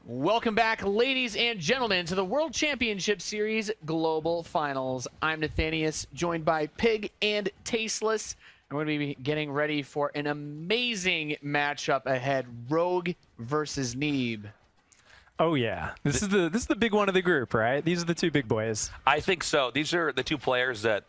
Welcome back, ladies and gentlemen, to the World Championship Series Global Finals. I'm Nathanius, joined by Pig and Tasteless. I'm going to be getting ready for an amazing matchup ahead, Rogue versus Neeb. Oh yeah, this is the big one of the group, right? These are the two big boys. I think so. These are the two players that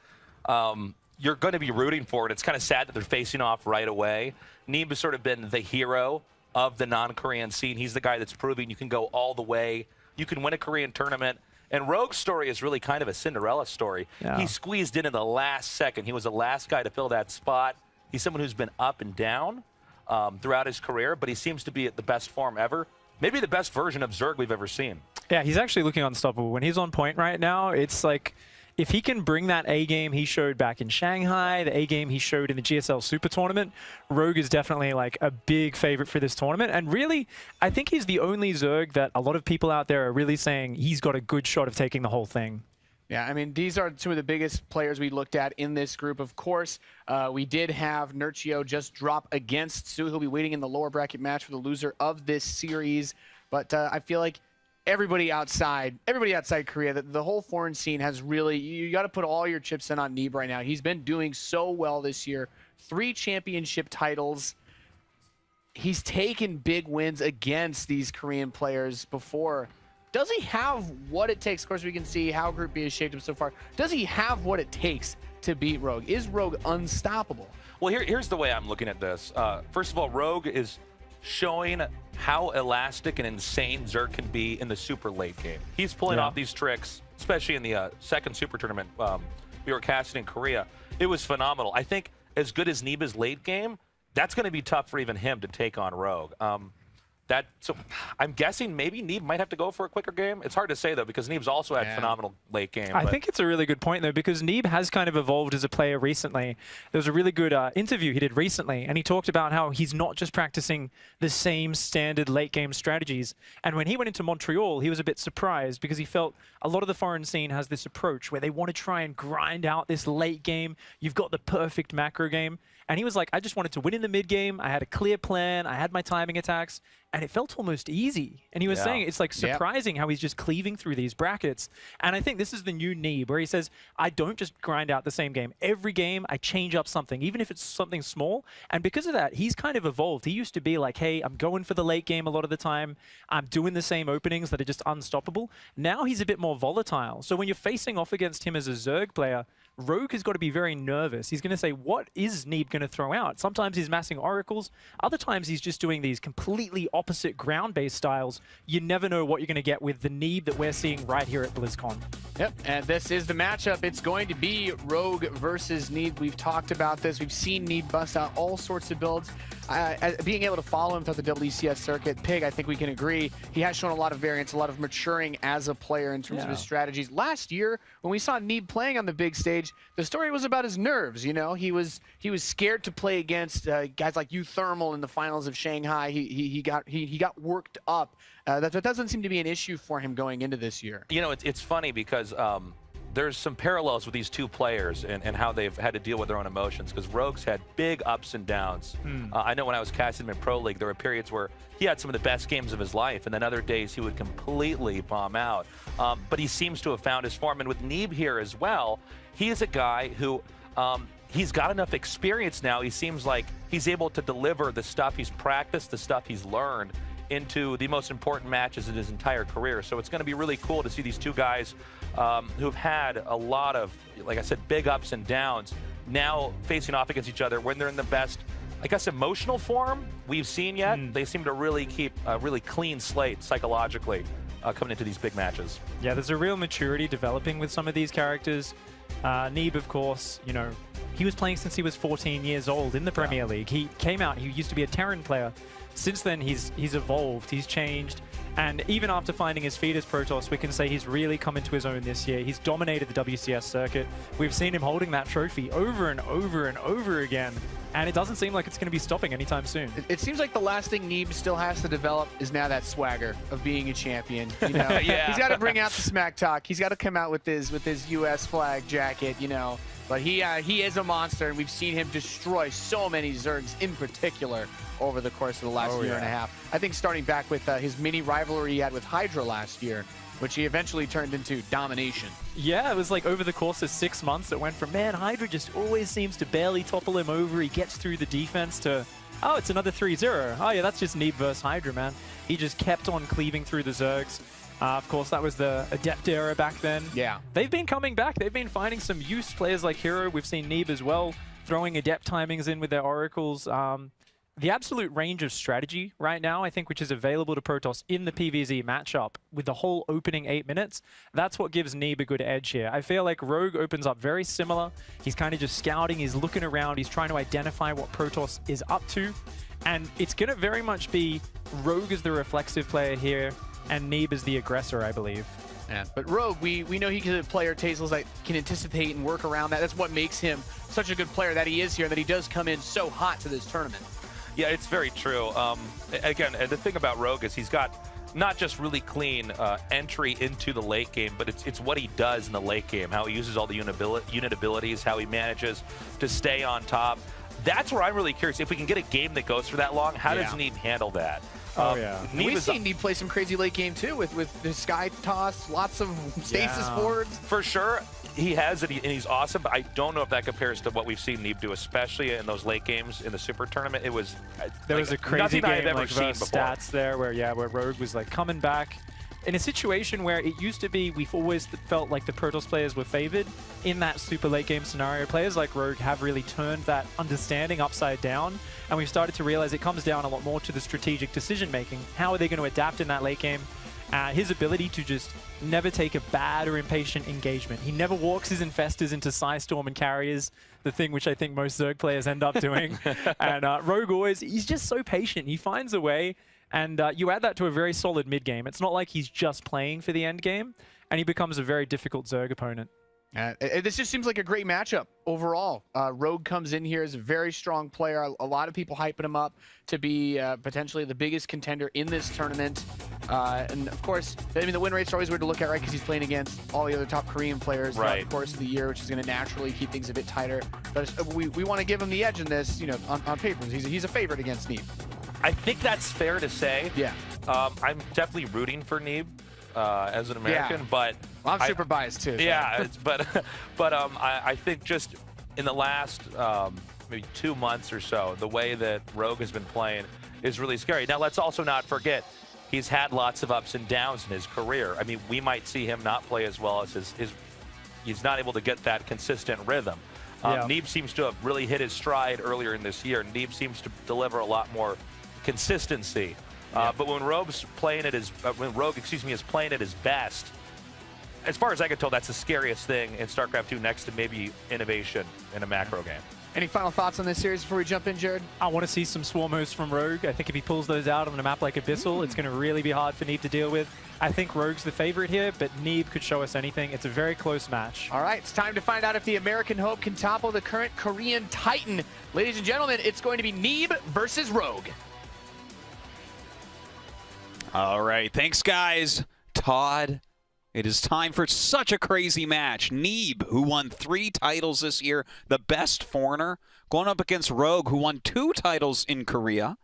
you're going to be rooting for, and it's kind of sad that they're facing off right away. Neeb has sort of been the hero of the non-Korean scene. He's the guy that's proving you can go all the way. You can win a Korean tournament. And Rogue's story is really kind of a Cinderella story. Yeah. He squeezed in the last second. He was the last guy to fill that spot. He's someone who's been up and down throughout his career, but he seems to be at the best form ever. Maybe the best version of Zerg we've ever seen. Yeah, he's actually looking unstoppable. When he's on point right now, it's like, if he can bring that A game he showed back in Shanghai, the A game he showed in the GSL Super Tournament, Rogue is definitely like a big favorite for this tournament. And really, I think he's the only Zerg that a lot of people out there are really saying he's got a good shot of taking the whole thing. Yeah, I mean, these are two of the biggest players we looked at in this group. Of course, we did have Nurchio just drop against Su. He'll be waiting in the lower bracket match for the loser of this series. But I feel like everybody outside Korea, the whole foreign scene has really, you got to put all your chips in on Neeb right now. He's been doing so well this year. 3 championship titles. He's taken big wins against these Korean players before. Does he have what it takes? Of course, we can see how Group B has shaped him so far. Does he have what it takes to beat Rogue? Is Rogue unstoppable? Well, here's the way I'm looking at this. First of all, Rogue is showing how elastic and insane Zerg can be in the super late game. He's pulling off these tricks, especially in the second super tournament we were casting in Korea. It was phenomenal. I think as good as Neeb is late game, that's going to be tough for even him to take on Rogue. So I'm guessing maybe Neeb might have to go for a quicker game. It's hard to say, though, because Neeb's also had phenomenal late game. I think it's a really good point, though, because Neeb has kind of evolved as a player recently. There was a really good interview he did recently, and he talked about how he's not just practicing the same standard late game strategies. And when he went into Montreal, he was a bit surprised because he felt a lot of the foreign scene has this approach where they want to try and grind out this late game. You've got the perfect macro game. And he was like, I just wanted to win in the mid game. I had a clear plan. I had my timing attacks. And it felt almost easy. And he was saying it's like surprising how he's just cleaving through these brackets. And I think this is the new Neeb, where he says, I don't just grind out the same game. Every game, I change up something, even if it's something small. And because of that, he's kind of evolved. He used to be like, hey, I'm going for the late game a lot of the time. I'm doing the same openings that are just unstoppable. Now he's a bit more volatile. So when you're facing off against him as a Zerg player, Rogue has got to be very nervous. He's going to say, what is Neeb going to throw out? Sometimes he's massing oracles. Other times he's just doing these completely opposite ground-based styles. You never know what you're going to get with the Neeb that we're seeing right here at BlizzCon. Yep, and this is the matchup. It's going to be Rogue versus Neeb. We've talked about this. We've seen Neeb bust out all sorts of builds. Being able to follow him throughout the WCS circuit, Pig, I think we can agree, he has shown a lot of variance, a lot of maturing as a player in terms of his strategies. Last year, when we saw Neeb playing on the big stage, the story was about his nerves. You know, he was scared to play against guys like Thermal in the finals of Shanghai. He got worked up. That doesn't seem to be an issue for him going into this year. You know, it's funny because there's some parallels with these two players and how they've had to deal with their own emotions, because Rogue's had big ups and downs. I know when I was casting him in Pro League, there were periods where he had some of the best games of his life, and then other days he would completely bomb out. But he seems to have found his form. And with Neeb here as well, he is a guy who he's got enough experience now. He seems like he's able to deliver the stuff he's practiced, the stuff he's learned, into the most important matches in his entire career. So it's going to be really cool to see these two guys who've had a lot of, like I said, big ups and downs, now facing off against each other when they're in the best, I guess, emotional form we've seen yet. They seem to really keep a really clean slate psychologically coming into these big matches. Yeah, there's a real maturity developing with some of these characters. Neeb, of course, you know, he was playing since he was 14 years old in the Premier League. He came out, he used to be a Terran player. Since then, he's evolved, he's changed. And even after finding his feet as Protoss, we can say he's really come into his own this year. He's dominated the WCS circuit. We've seen him holding that trophy over and over and over again. And it doesn't seem like it's going to be stopping anytime soon. It seems like the last thing Neeb still has to develop is now that swagger of being a champion. You know? He's got to bring out the smack talk. He's got to come out with his US flag jacket, you know. But he is a monster, and we've seen him destroy so many Zergs in particular over the course of the last year and a half. I think starting back with his mini rivalry he had with Hydra last year, which he eventually turned into domination. Yeah, it was like over the course of 6 months, it went from, man, Hydra just always seems to barely topple him over. He gets through the defense to, oh, it's another 3-0. Oh, yeah, that's just Neeb versus Hydra, man. He just kept on cleaving through the Zergs. Of course, that was the Adept era back then. Yeah. They've been coming back. They've been finding some use. Players like Hero, we've seen Neeb as well, throwing Adept timings in with their Oracles. The absolute range of strategy right now, I think, which is available to Protoss in the PvZ matchup with the whole opening 8 minutes, that's what gives Neeb a good edge here. I feel like Rogue opens up very similar. He's kind of just scouting, he's looking around, he's trying to identify what Protoss is up to. And it's going to very much be Rogue as the reflexive player here, and Neeb is the aggressor, I believe. Yeah, but Rogue, we know he can a player Tazels that can anticipate and work around that. That's what makes him such a good player that he is here, that he does come in so hot to this tournament. Yeah, it's very true. Again, the thing about Rogue is he's got not just really clean entry into the late game, but it's what he does in the late game, how he uses all the unit abilities, how he manages to stay on top. That's where I'm really curious. If we can get a game that goes for that long, how does Neeb handle that? We've seen Neeb play some crazy late game too with the Sky Toss, lots of stasis boards. For sure, he has it, and he's awesome, but I don't know if that compares to what we've seen Neeb do, especially in those late games in the Super Tournament. It was there was a crazy game I've ever like seen before. stats there where Rogue was like coming back in a situation where it used to be we've always felt like the Protoss players were favored. In that super late game scenario, players like Rogue have really turned that understanding upside down, and we've started to realize it comes down a lot more to the strategic decision making. How are they going to adapt in that late game? His ability to just never take a bad or impatient engagement. He never walks his infestors into Psystorm and carriers, the thing which I think most Zerg players end up doing. And Rogue always, he's just so patient. He finds a way, and you add that to a very solid mid game. It's not like he's just playing for the end game, and he becomes a very difficult Zerg opponent. This just seems like a great matchup overall. Rogue comes in here as a very strong player. A lot of people hyping him up to be potentially the biggest contender in this tournament. And of course, I mean, the win rates are always weird to look at, right? Because he's playing against all the other top Korean players throughout the course of the year, which is going to naturally keep things a bit tighter. But we want to give him the edge in this, you know, on paper. He's a favorite against Neeb. I think that's fair to say. Yeah. I'm definitely rooting for Neeb as an American, but I'm super biased too. So. Yeah, I think just in the last maybe 2 months or so, the way that Rogue has been playing is really scary. Now, let's also not forget, he's had lots of ups and downs in his career. I mean, we might see him not play as well as he's not able to get that consistent rhythm. Neeb seems to have really hit his stride earlier in this year. Neeb seems to deliver a lot more consistency. But when Rogue's playing at his, is playing at his best, as far as I can tell, that's the scariest thing in StarCraft 2 next to maybe innovation in a macro game. Any final thoughts on this series before we jump in, Jared? I want to see some swarm hosts from Rogue. I think if he pulls those out on a map like Abyssal, it's going to really be hard for Neeb to deal with. I think Rogue's the favorite here, but Neeb could show us anything. It's a very close match. All right, it's time to find out if the American Hope can topple the current Korean Titan. Ladies and gentlemen, it's going to be Neeb versus Rogue. All right, thanks, guys. Todd, it is time for such a crazy match. Neeb, who won 3 titles this year, the best foreigner, going up against Rogue, who won 2 titles in Korea.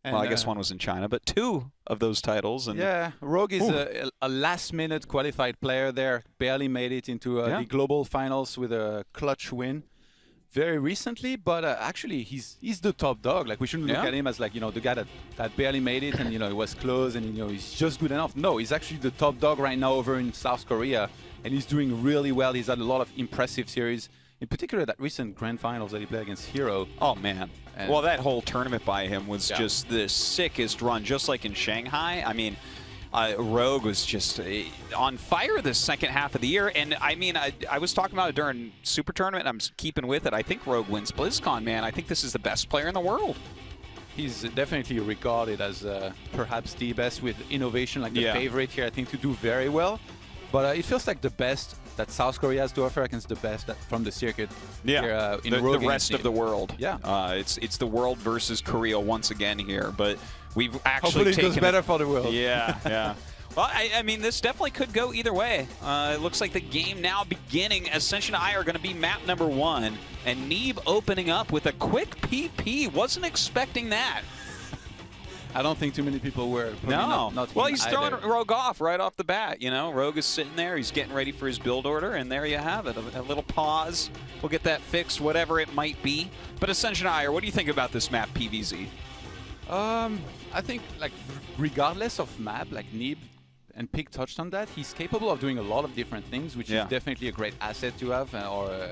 And, well, I guess one was in China, but 2 of those titles. And yeah, Rogue is a last-minute qualified player there. Barely made it into the global finals with a clutch win very recently, but actually he's the top dog. Like, we shouldn't look at him as, like, you know, the guy that barely made it and, you know, it was close and, you know, he's just good enough. No, he's actually the top dog right now over in South Korea, and he's doing really well. He's had a lot of impressive series, in particular that recent grand finals that he played against Hero. Oh, man. And well, that whole tournament by him was just the sickest run, just like in Shanghai. I mean, Rogue was just on fire this second half of the year. And, I mean, I was talking about it during Super Tournament, and I'm keeping with it. I think Rogue wins BlizzCon, man. I think this is the best player in the world. He's definitely regarded as perhaps the best with innovation, like the favorite here, I think, to do very well. But it feels like the best that South Korea has to offer against the best from the circuit here, in the rest of the world. Yeah. It's the world versus Korea once again here. But we've actually hopefully it goes better for the world. Yeah, yeah. Well, I mean, this definitely could go either way. It looks like the game now beginning. Ascension I are going to be map number 1. And Neeb opening up with a quick PP. Wasn't expecting that. I don't think too many people were. No. Not Well, him he's either. throwing Rogue off right off the bat. You know, Rogue is sitting there. He's getting ready for his build order. And there you have it. A little pause. We'll get that fixed, whatever it might be. But Ascension I, what do you think about this map, PVZ? I think, like, regardless of map, like Neeb and Pig touched on that, he's capable of doing a lot of different things, which is definitely a great asset to have, or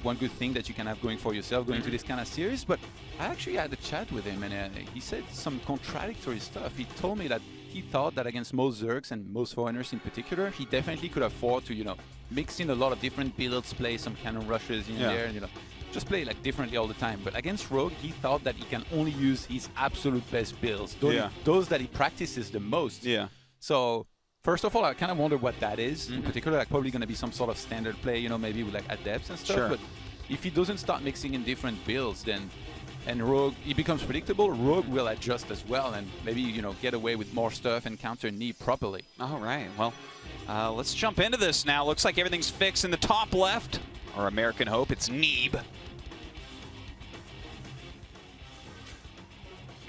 one good thing that you can have going for yourself going to this kind of series. But I actually had a chat with him, and he said some contradictory stuff. He told me that he thought that against most Zergs and most foreigners in particular, he definitely could afford to, you know, mix in a lot of different builds, play some cannon rushes in there, and, you know, just play like differently all the time. But against Rogue, he thought that he can only use his absolute best builds, those that he practices the most. Yeah. So first of all, I kind of wonder what that is. In particular, like probably going to be some sort of standard play, you know, maybe with like adepts and stuff. Sure. But if he doesn't start mixing in different builds, then Rogue, he becomes predictable. Rogue will adjust as well, and maybe, you know, get away with more stuff and counter Neeb properly. All right. Well, let's jump into this now. Looks like everything's fixed in the top left. Our American hope, it's Neeb.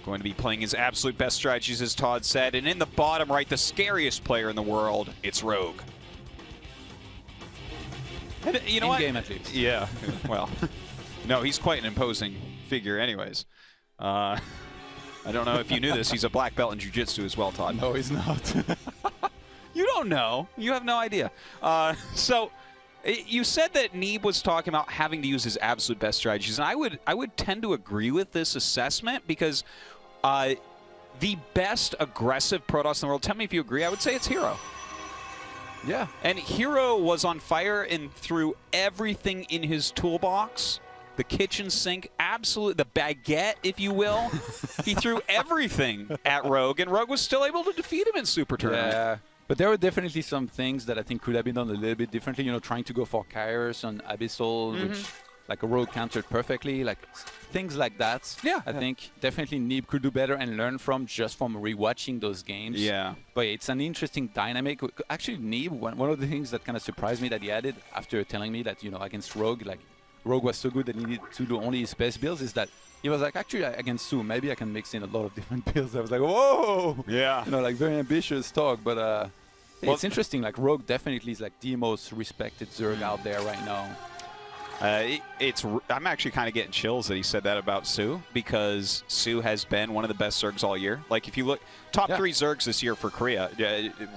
Going to be playing his absolute best strategies, as Todd said. And in the bottom right, the scariest player in the world, it's Rogue. And you know what? In game, at least. Yeah. Well, no, he's quite an imposing figure anyways. I don't know if you knew this. He's a black belt in jiu-jitsu as well, Todd. No, he's not. You don't know. You have no idea. So you said that Neeb was talking about having to use his absolute best strategies, and I would tend to agree with this assessment because the best aggressive Protoss in the world, tell me if you agree, I would say it's Hero. Yeah. And Hero was on fire and threw everything in his toolbox. The kitchen sink, absolute, the baguette, if you will. He threw everything at Rogue, and Rogue was still able to defeat him in Super Tournament. Yeah. But there were definitely some things that I think could have been done a little bit differently. You know, trying to go for Kairos on Abyssal, which like a Rogue countered perfectly. Like things like that. Yeah. I think definitely Neeb could do better and learn from just from rewatching those games. Yeah. But it's an interesting dynamic. Actually, Neeb, one of the things that kind of surprised me that he added after telling me that, you know, against Rogue, like Rogue was so good that he needed to do only his best builds, is that he was like, actually, against Sue, maybe I can mix in a lot of different builds. I was like, whoa! Yeah. You know, like very ambitious talk, but well, it's interesting. Like Rogue definitely is like the most respected Zerg out there right now. I'm actually kind of getting chills that he said that about Sue, because Sue has been one of the best Zergs all year. Like if you look, top 3 Zergs this year for Korea,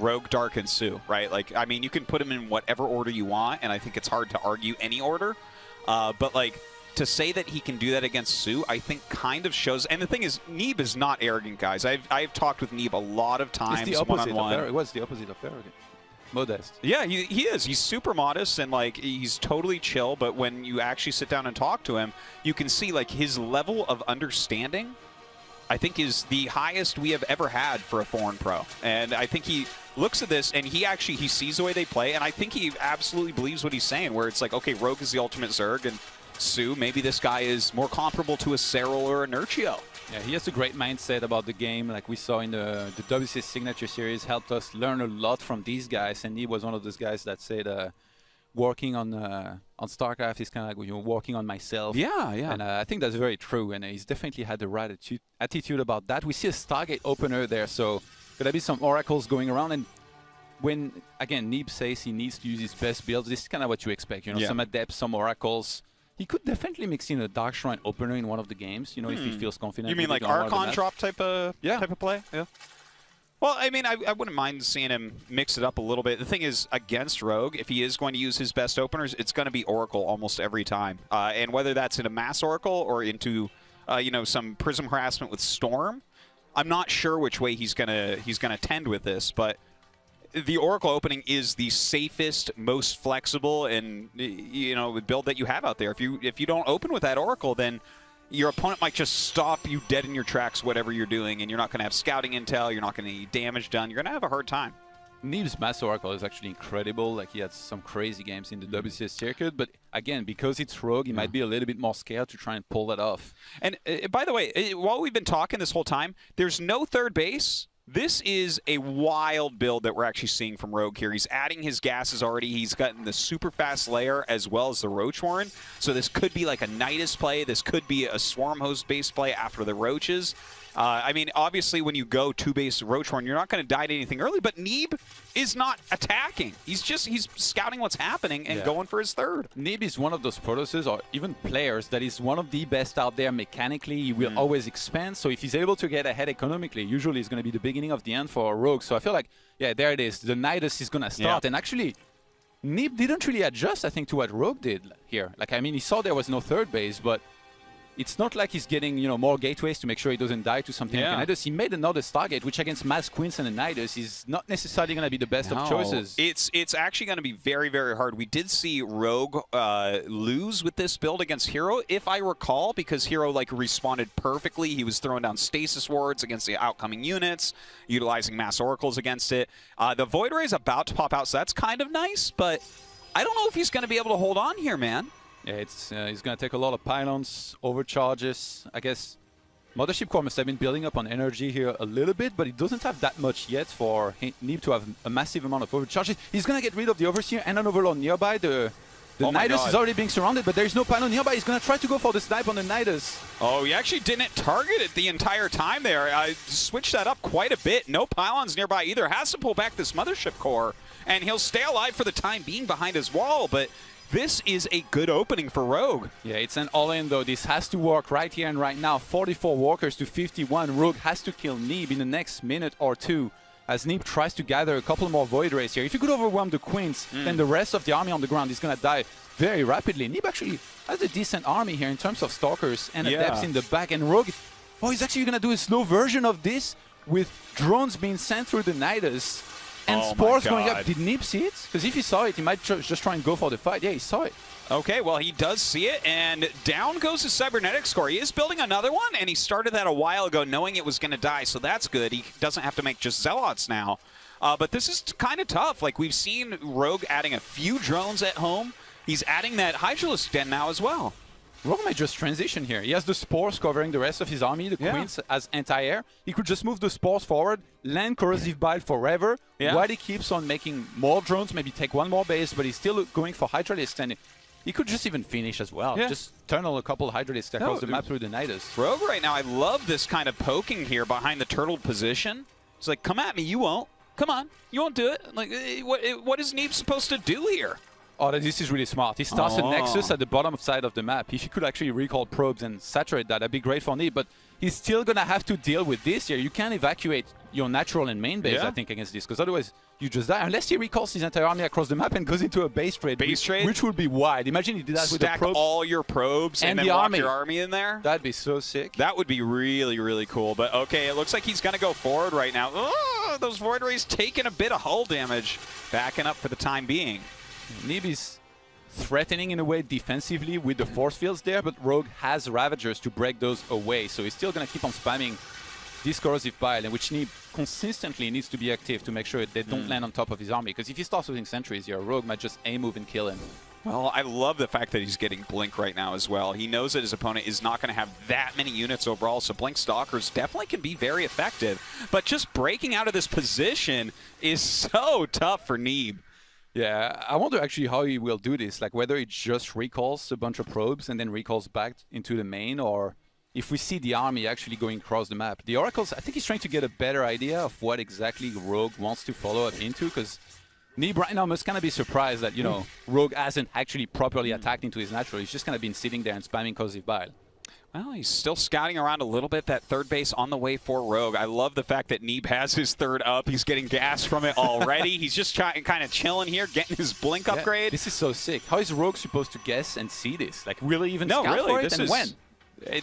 Rogue, Dark, and Sue, right? Like, I mean, you can put them in whatever order you want, and I think it's hard to argue any order. But like, to say that he can do that against Sue, I think kind of shows. And the thing is, Neeb is not arrogant, guys. I've talked with Neeb a lot of times one-on-one. It was the opposite of arrogant. Modest. Yeah, he is. He's super modest, and like he's totally chill. But when you actually sit down and talk to him, you can see like his level of understanding, I think, is the highest we have ever had for a foreign pro. And I think he looks at this and he sees the way they play, and I think he absolutely believes what he's saying, where it's like, okay, Rogue is the ultimate Zerg, and Sue, maybe this guy is more comparable to a Serral or a Nurchio. Yeah, he has a great mindset about the game, like we saw in the WCS Signature Series, helped us learn a lot from these guys, and he was one of those guys that said working on StarCraft is kind of like, you know, working on myself. Yeah, yeah. And I think that's very true, and he's definitely had the right attitude about that. We see a Stargate opener there, so gonna be some oracles going around, and when, again, Neeb says he needs to use his best builds, this is kind of what you expect, you know, some adepts, some oracles. He could definitely mix in a Dark Shrine opener in one of the games, you know, if he feels confident. You mean like Archon drop type of play? Yeah. Well, I mean, I wouldn't mind seeing him mix it up a little bit. The thing is, against Rogue, if he is going to use his best openers, it's going to be Oracle almost every time. And whether that's in a Mass Oracle or into, you know, some Prism harassment with Storm, I'm not sure which way he's gonna tend with this, but the Oracle opening is the safest, most flexible, and, you know, build that you have out there. If you don't open with that Oracle, then your opponent might just stop you dead in your tracks, whatever you're doing, and you're not going to have scouting intel, you're not going to get damage done, you're going to have a hard time. Neeb's Mass Oracle is actually incredible. Like, he had some crazy games in the WCS circuit, but again, because it's Rogue, he might be a little bit more scared to try and pull that off. And by the way, while we've been talking this whole time, there's no third base, This is a wild build that we're actually seeing from Rogue here. He's adding his gases already. He's gotten the super fast layer as well as the Roach Warren. So this could be like a Nidus play. This could be a Swarm Host base play after the Roaches. I mean, obviously, when you go 2-base Roach Warren, you're not going to die to anything early, but Neeb is not attacking. He's scouting what's happening and going for his third. Neeb is one of those Protosses or even players that is one of the best out there mechanically. He will always expand, so if he's able to get ahead economically, usually it's going to be the beginning of the end for Rogue. So I feel like, yeah, there it is. The Nidus is going to start, and actually, Neeb didn't really adjust, I think, to what Rogue did here. Like, I mean, he saw there was no third base, but it's not like he's getting, you know, more gateways to make sure he doesn't die to something like a Nidus. He made another Stargate, which against Mass Queens and a Nidus is not necessarily going to be the best of choices. It's actually going to be very, very hard. We did see Rogue lose with this build against Hero, if I recall, because Hero like responded perfectly. He was throwing down stasis wards against the outcoming units, utilizing Mass Oracles against it. The Void Ray is about to pop out, so that's kind of nice, but I don't know if he's going to be able to hold on here, man. Yeah, it's he's going to take a lot of pylons, overcharges. I guess Mothership Core must have been building up on energy here a little bit, but it doesn't have that much yet for Neeb to have a massive amount of overcharges. He's going to get rid of the Overseer and an Overlord nearby. The Nidus is already being surrounded, but there's no pylon nearby. He's going to try to go for the snipe on the Nidus. Oh, he actually didn't target it the entire time there. I switched that up quite a bit. No pylons nearby either. Has to pull back this Mothership Core, and he'll stay alive for the time being behind his wall, but this is a good opening for Rogue. Yeah, it's an all-in though. This has to work right here and right now. 44 walkers to 51. Rogue has to kill Neeb in the next minute or two as Neeb tries to gather a couple more Void Rays here. If you could overwhelm the Queens, then the rest of the army on the ground is going to die very rapidly. Neeb actually has a decent army here in terms of Stalkers and Adepts in the back. And Rogue, he's actually going to do a slow version of this with drones being sent through the Nidus. And Spores going up. Did Neeb see it? Because if he saw it, he might just try and go for the fight. Yeah, he saw it. Okay, well, he does see it, and down goes his Cybernetics Core. He is building another one, and he started that a while ago knowing it was going to die, so that's good. He doesn't have to make just Zealots now. But this is kind of tough. Like, we've seen Rogue adding a few drones at home. He's adding that Hydralisk Den now as well. Rogue might just transition here. He has the Spores covering the rest of his army. The Queens as anti-air. He could just move the Spores forward, land Corrosive Bile forever, while he keeps on making more drones, maybe take one more base, but he's still going for Hydralisk. And he could just even finish as well. Just tunnel a couple Hydralisks across the map through the Nidus. Rogue right now, I love this kind of poking here behind the turtled position. It's like, come at me, you won't. Come on, you won't do it. Like, what is Neeb supposed to do here? Oh, this is really smart. He starts a Nexus at the bottom side of the map. If he could actually recall probes and saturate that, that'd be great for Neeb. But he's still going to have to deal with this here. You can't evacuate your natural and main base, I think, against this. Because otherwise, you just die. Unless he recalls his entire army across the map and goes into a base trade. Which would be wide. Imagine he did that with the probes. Stack all your probes and then the walk your army in there. That'd be so sick. That would be really, really cool. But okay, it looks like he's going to go forward right now. Oh, those Void Rays taking a bit of hull damage. Backing up for the time being. Neeb is threatening in a way defensively with the force fields there, but Rogue has Ravagers to break those away, so he's still going to keep on spamming this Corrosive Bile, and which Neeb consistently needs to be active to make sure they don't land on top of his army, because if he starts using sentries here, Rogue might just A-move and kill him. Well, I love the fact that he's getting Blink right now as well. He knows that his opponent is not going to have that many units overall, so Blink Stalkers definitely can be very effective, but just breaking out of this position is so tough for Neeb. Yeah, I wonder actually how he will do this, like whether he just recalls a bunch of probes and then recalls back into the main, or if we see the army actually going across the map. The Oracles, I think he's trying to get a better idea of what exactly Rogue wants to follow up into, because Neeb right now must kind of be surprised that, you know, Rogue hasn't actually properly attacked into his natural. He's just kind of been sitting there and spamming Corrosive Bile. Well, he's still scouting around a little bit. That third base on the way for Rogue. I love the fact that Neeb has his third up. He's getting gas from it already. He's just kind of chilling here, getting his Blink upgrade. This is so sick. How is Rogue supposed to guess and see this? Like, really even scout for it, and when?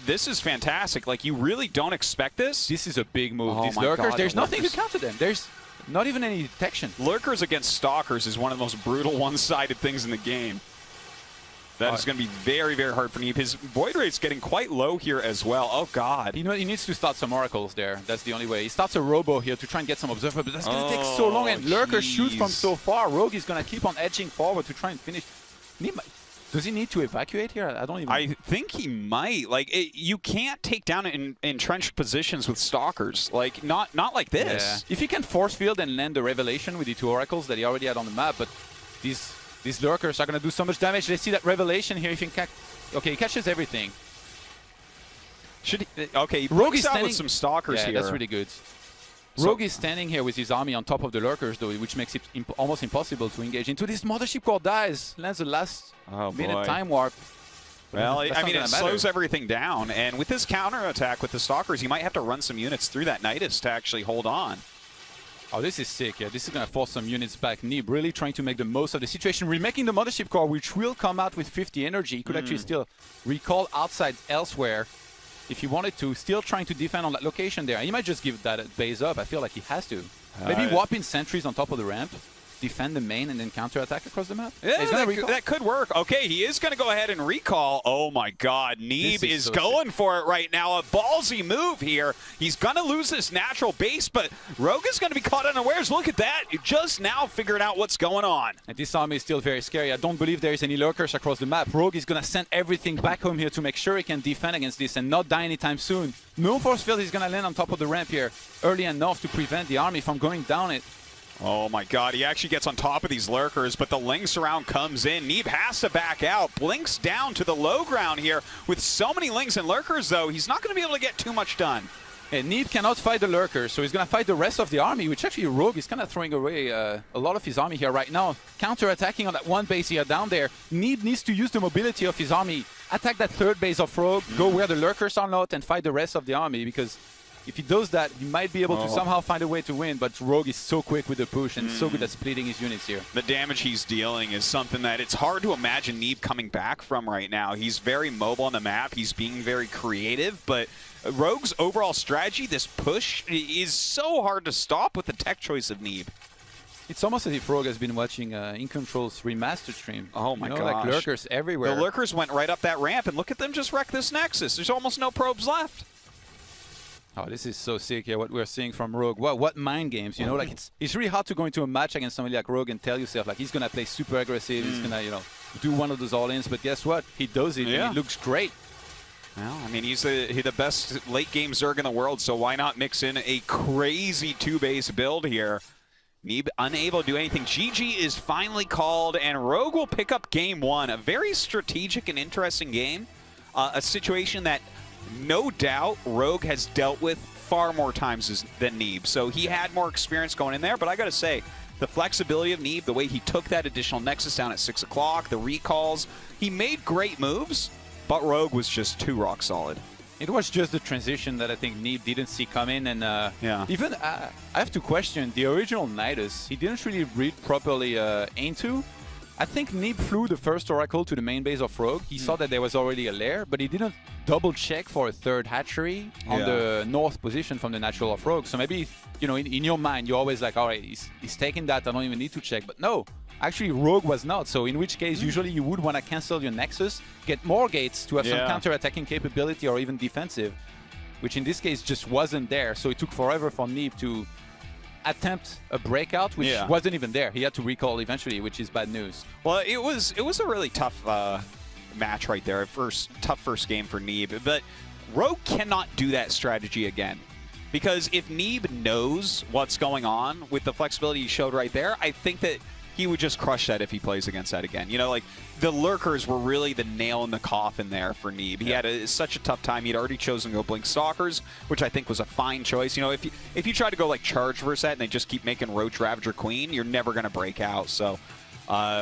This is fantastic. Like, you really don't expect this. This is a big move. These Lurkers, there's nothing to counter them. There's not even any detection. Lurkers against Stalkers is one of the most brutal one-sided things in the game. That is going to be very, very hard for Neeb. His Void Rate's getting quite low here as well. Oh, God. You know, he needs to start some Oracles there. That's the only way. He starts a Robo here to try and get some Observer, but that's going to take so long, and Lurker shoots from so far. Rogue is going to keep on edging forward to try and finish. Neeb, Does he need to evacuate here? I don't even... I think he might. Like, you can't take down entrenched positions with Stalkers. Like, not like this. Yeah. If he can force field and land the Revelation with the 2 Oracles that he already had on the map, but these Lurkers are going to do so much damage. Let's see that Revelation here. If he can okay, he catches everything. Should he, okay, Rogue is out standing with some Stalkers yeah, here. that's really good. Rogue is standing here with his army on top of the Lurkers, though, which makes it almost impossible to engage into. This Mothership Core dies, lands the last minute time warp. Well, That's I not mean, gonna it matter. slows everything down. And with this counterattack with the Stalkers, you might have to run some units through that Nidus to actually hold on. Oh, this is sick. Yeah, this is going to force some units back. Neeb really trying to make the most of the situation. Remaking the Mothership Core, which will come out with 50 energy. He could actually still recall outside elsewhere if he wanted to. Still trying to defend on that location there. And he might just give that base up. I feel like he has to. Maybe whop in sentries on top of the ramp, defend the main, and then counterattack across the map. Yeah, He's gonna recall. that could work. Okay, he is going to go ahead and recall. Oh my God, Neeb is so going for it right now. A ballsy move here. He's going to lose this natural base, but Rogue is going to be caught unawares. Look at that. You just now figured out what's going on. And this army is still very scary. I don't believe there is any lurkers across the map. Rogue is going to send everything back home here to make sure he can defend against this and not die anytime soon. No force field is going to land on top of the ramp here early enough to prevent the army from going down it. Oh my God, he actually gets on top of these lurkers, but the Lynx round comes in. Neeb has to back out. Blinks down to the low ground here. With so many Lynx and lurkers, though, he's not going to be able to get too much done. And Neeb cannot fight the lurkers, so he's going to fight the rest of the army, which actually Rogue is kind of throwing away a lot of his army here right now. Counter-attacking on that one base here down there. Neeb needs to use the mobility of his army, attack that third base of Rogue, go where the lurkers are not, and fight the rest of the army, because if he does that, he might be able to somehow find a way to win, but Rogue is so quick with the push and so good at splitting his units here. The damage he's dealing is something that it's hard to imagine Neeb coming back from right now. He's very mobile on the map. He's being very creative, but Rogue's overall strategy, this push, is so hard to stop with the tech choice of Neeb. It's almost as if Rogue has been watching In Control's remastered stream. Oh my gosh. Like lurkers everywhere. The lurkers went right up that ramp, and look at them just wreck this Nexus. There's almost no probes left. Oh, this is so sick here, what we're seeing from Rogue. What mind games, you know? Like, it's really hard to go into a match against somebody like Rogue and tell yourself, like, he's going to play super aggressive, he's going to, you know, do one of those all-ins, but guess what? He does it, and it looks great. Well, I mean, he's the best late-game Zerg in the world, so why not mix in a crazy two-base build here? Neeb unable to do anything. GG is finally called, and Rogue will pick up game one. A very strategic and interesting game. A situation that no doubt Rogue has dealt with far more times than Neeb. So he had more experience going in there, but I got to say, the flexibility of Neeb, the way he took that additional Nexus down at 6 o'clock, the recalls, he made great moves, but Rogue was just too rock solid. It was just the transition that I think Neeb didn't see coming, and even I have to question the original Nidus. He didn't really read properly into. I think Neeb flew the first Oracle to the main base of Rogue. He saw that there was already a lair, but he didn't double check for a third hatchery on the north position from the natural of Rogue. So maybe, you know, in your mind, you're always like, all right, he's taking that, I don't even need to check. But no, actually Rogue was not. So in which case, usually you would want to cancel your Nexus, get more gates to have some counter-attacking capability or even defensive, which in this case just wasn't there. So it took forever for Neeb to attempt a breakout, which wasn't even there. He had to recall eventually, which is bad news. Well, it was a really tough match right there. Tough first game for Neeb, but Rogue cannot do that strategy again. Because if Neeb knows what's going on with the flexibility he showed right there, I think that he would just crush that if he plays against that again. You know, like, the lurkers were really the nail in the coffin there for Neeb. He had such a tough time. He'd already chosen to go Blink Stalkers, which I think was a fine choice. You know, if you try to go, like, charge versus that and they just keep making Roach Ravager Queen, you're never going to break out. So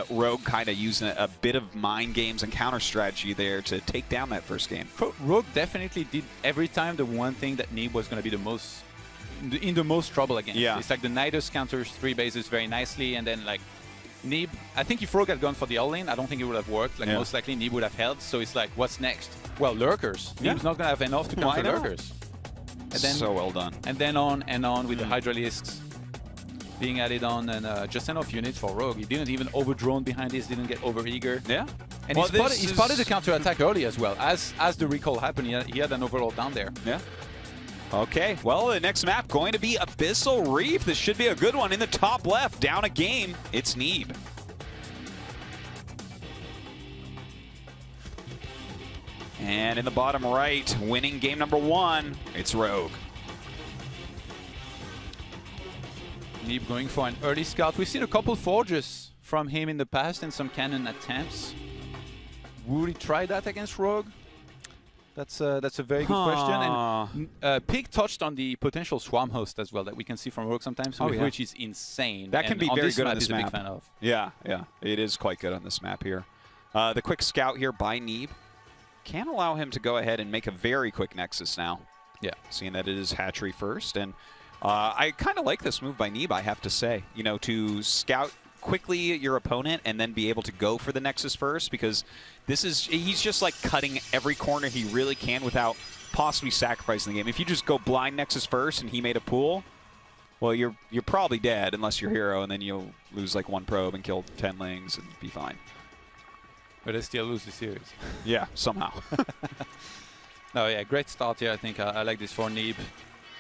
Rogue kind of using a bit of mind games and counter strategy there to take down that first game. Rogue definitely did every time the one thing that Neeb was going to be the most in the most trouble against. It's like the Nidus counters 3 bases very nicely, and then like Neeb, I think if Rogue had gone for the all-in, I don't think it would have worked. Like most likely Neeb would have held. So it's like, what's next? Well, lurkers. Neeb's not going to have enough to counter lurkers. And then, so well done. And then on and on with the Hydralisks being added on, and just enough units for Rogue. He didn't even overdrone behind this, didn't get over-eager. Yeah. And he spotted the counter-attack early as well. As the recall happened, he had an overload down there. Yeah. Okay, well, the next map going to be Abyssal Reef. This should be a good one. In the top left, down a game, it's Neeb. And in the bottom right, winning game number 1, it's Rogue. Neeb going for an early scout. We've seen a couple forges from him in the past and some cannon attempts. Would he try that against Rogue? That's a very good question. And Pig touched on the potential Swarm Host as well that we can see from Rogue sometimes, which is insane. That can be very good on this map. He's a big fan of. Yeah, it is quite good on this map here. The quick scout here by Neeb can allow him to go ahead and make a very quick Nexus now. Yeah. Seeing that it is hatchery first. And I kind of like this move by Neeb, I have to say. You know, to scout quickly your opponent and then be able to go for the Nexus first, because he's just like cutting every corner he really can without possibly sacrificing the game. If you just go blind Nexus first and he made a pool, well, you're probably dead unless you're hero, and then you'll lose like 1 probe and kill 10 lings and be fine. But they still lose the series. Yeah, somehow. No, yeah, great start here. I think I like this for Neeb.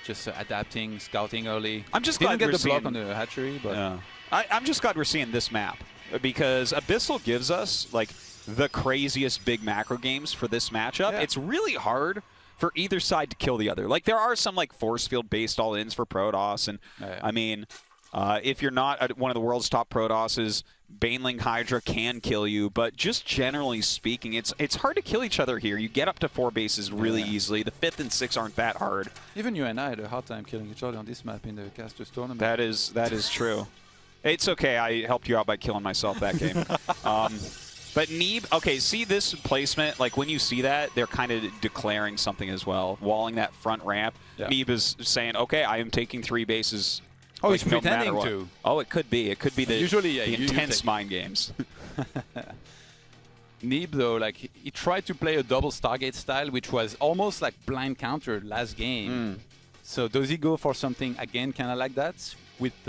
Just adapting, scouting early. I'm just didn't glad get the we're block on the hatchery, but yeah. I'm just glad we're seeing this map, because Abyssal gives us like the craziest big macro games for this matchup. Yeah. It's really hard for either side to kill the other. Like, there are some like force field based all-ins for Protoss, and I mean, if you're not one of the world's top Protosses, Baneling Hydra can kill you, but just generally speaking, it's hard to kill each other here. You get up to 4 bases really easily. The 5th and 6th aren't that hard. Even you and I had a hard time killing each other on this map in the Casters tournament. That is true. It's okay. I helped you out by killing myself that game. But Neeb, okay, see this placement? Like, when you see that, they're kind of declaring something as well. Walling that front ramp. Yeah. Neeb is saying, okay, I am taking 3 bases. Oh, like, he's pretending to. Oh, it could be. It could be the, usually, the intense mind games. Neeb, though, like, he tried to play a double Stargate style, which was almost like blind counter last game. So does he go for something, again, kind of like that? With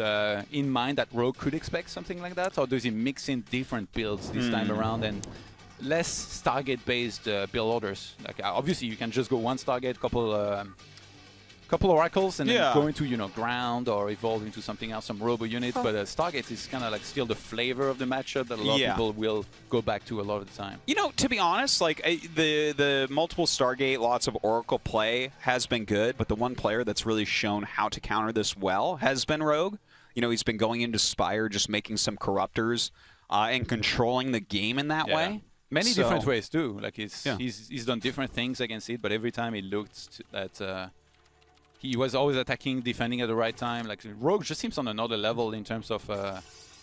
in mind that Rogue could expect something like that, or does he mix in different builds this time around and less Stargate-based build orders? Like, obviously, you can just go 1 Stargate, couple oracles, and then go into ground or evolve into something else, some robo units. But Stargate is kind of like still the flavor of the matchup that a lot of people will go back to a lot of the time. You know, to be honest, like the multiple Stargate, lots of Oracle play has been good, but the one player that's really shown how to counter this well has been Rogue. You know, he's been going into Spire, just making some Corruptors and controlling the game in that way. Many different ways too. Like he's done different things against it, but every time he looked at he was always attacking, defending at the right time. Like, Rogue just seems on another level in terms of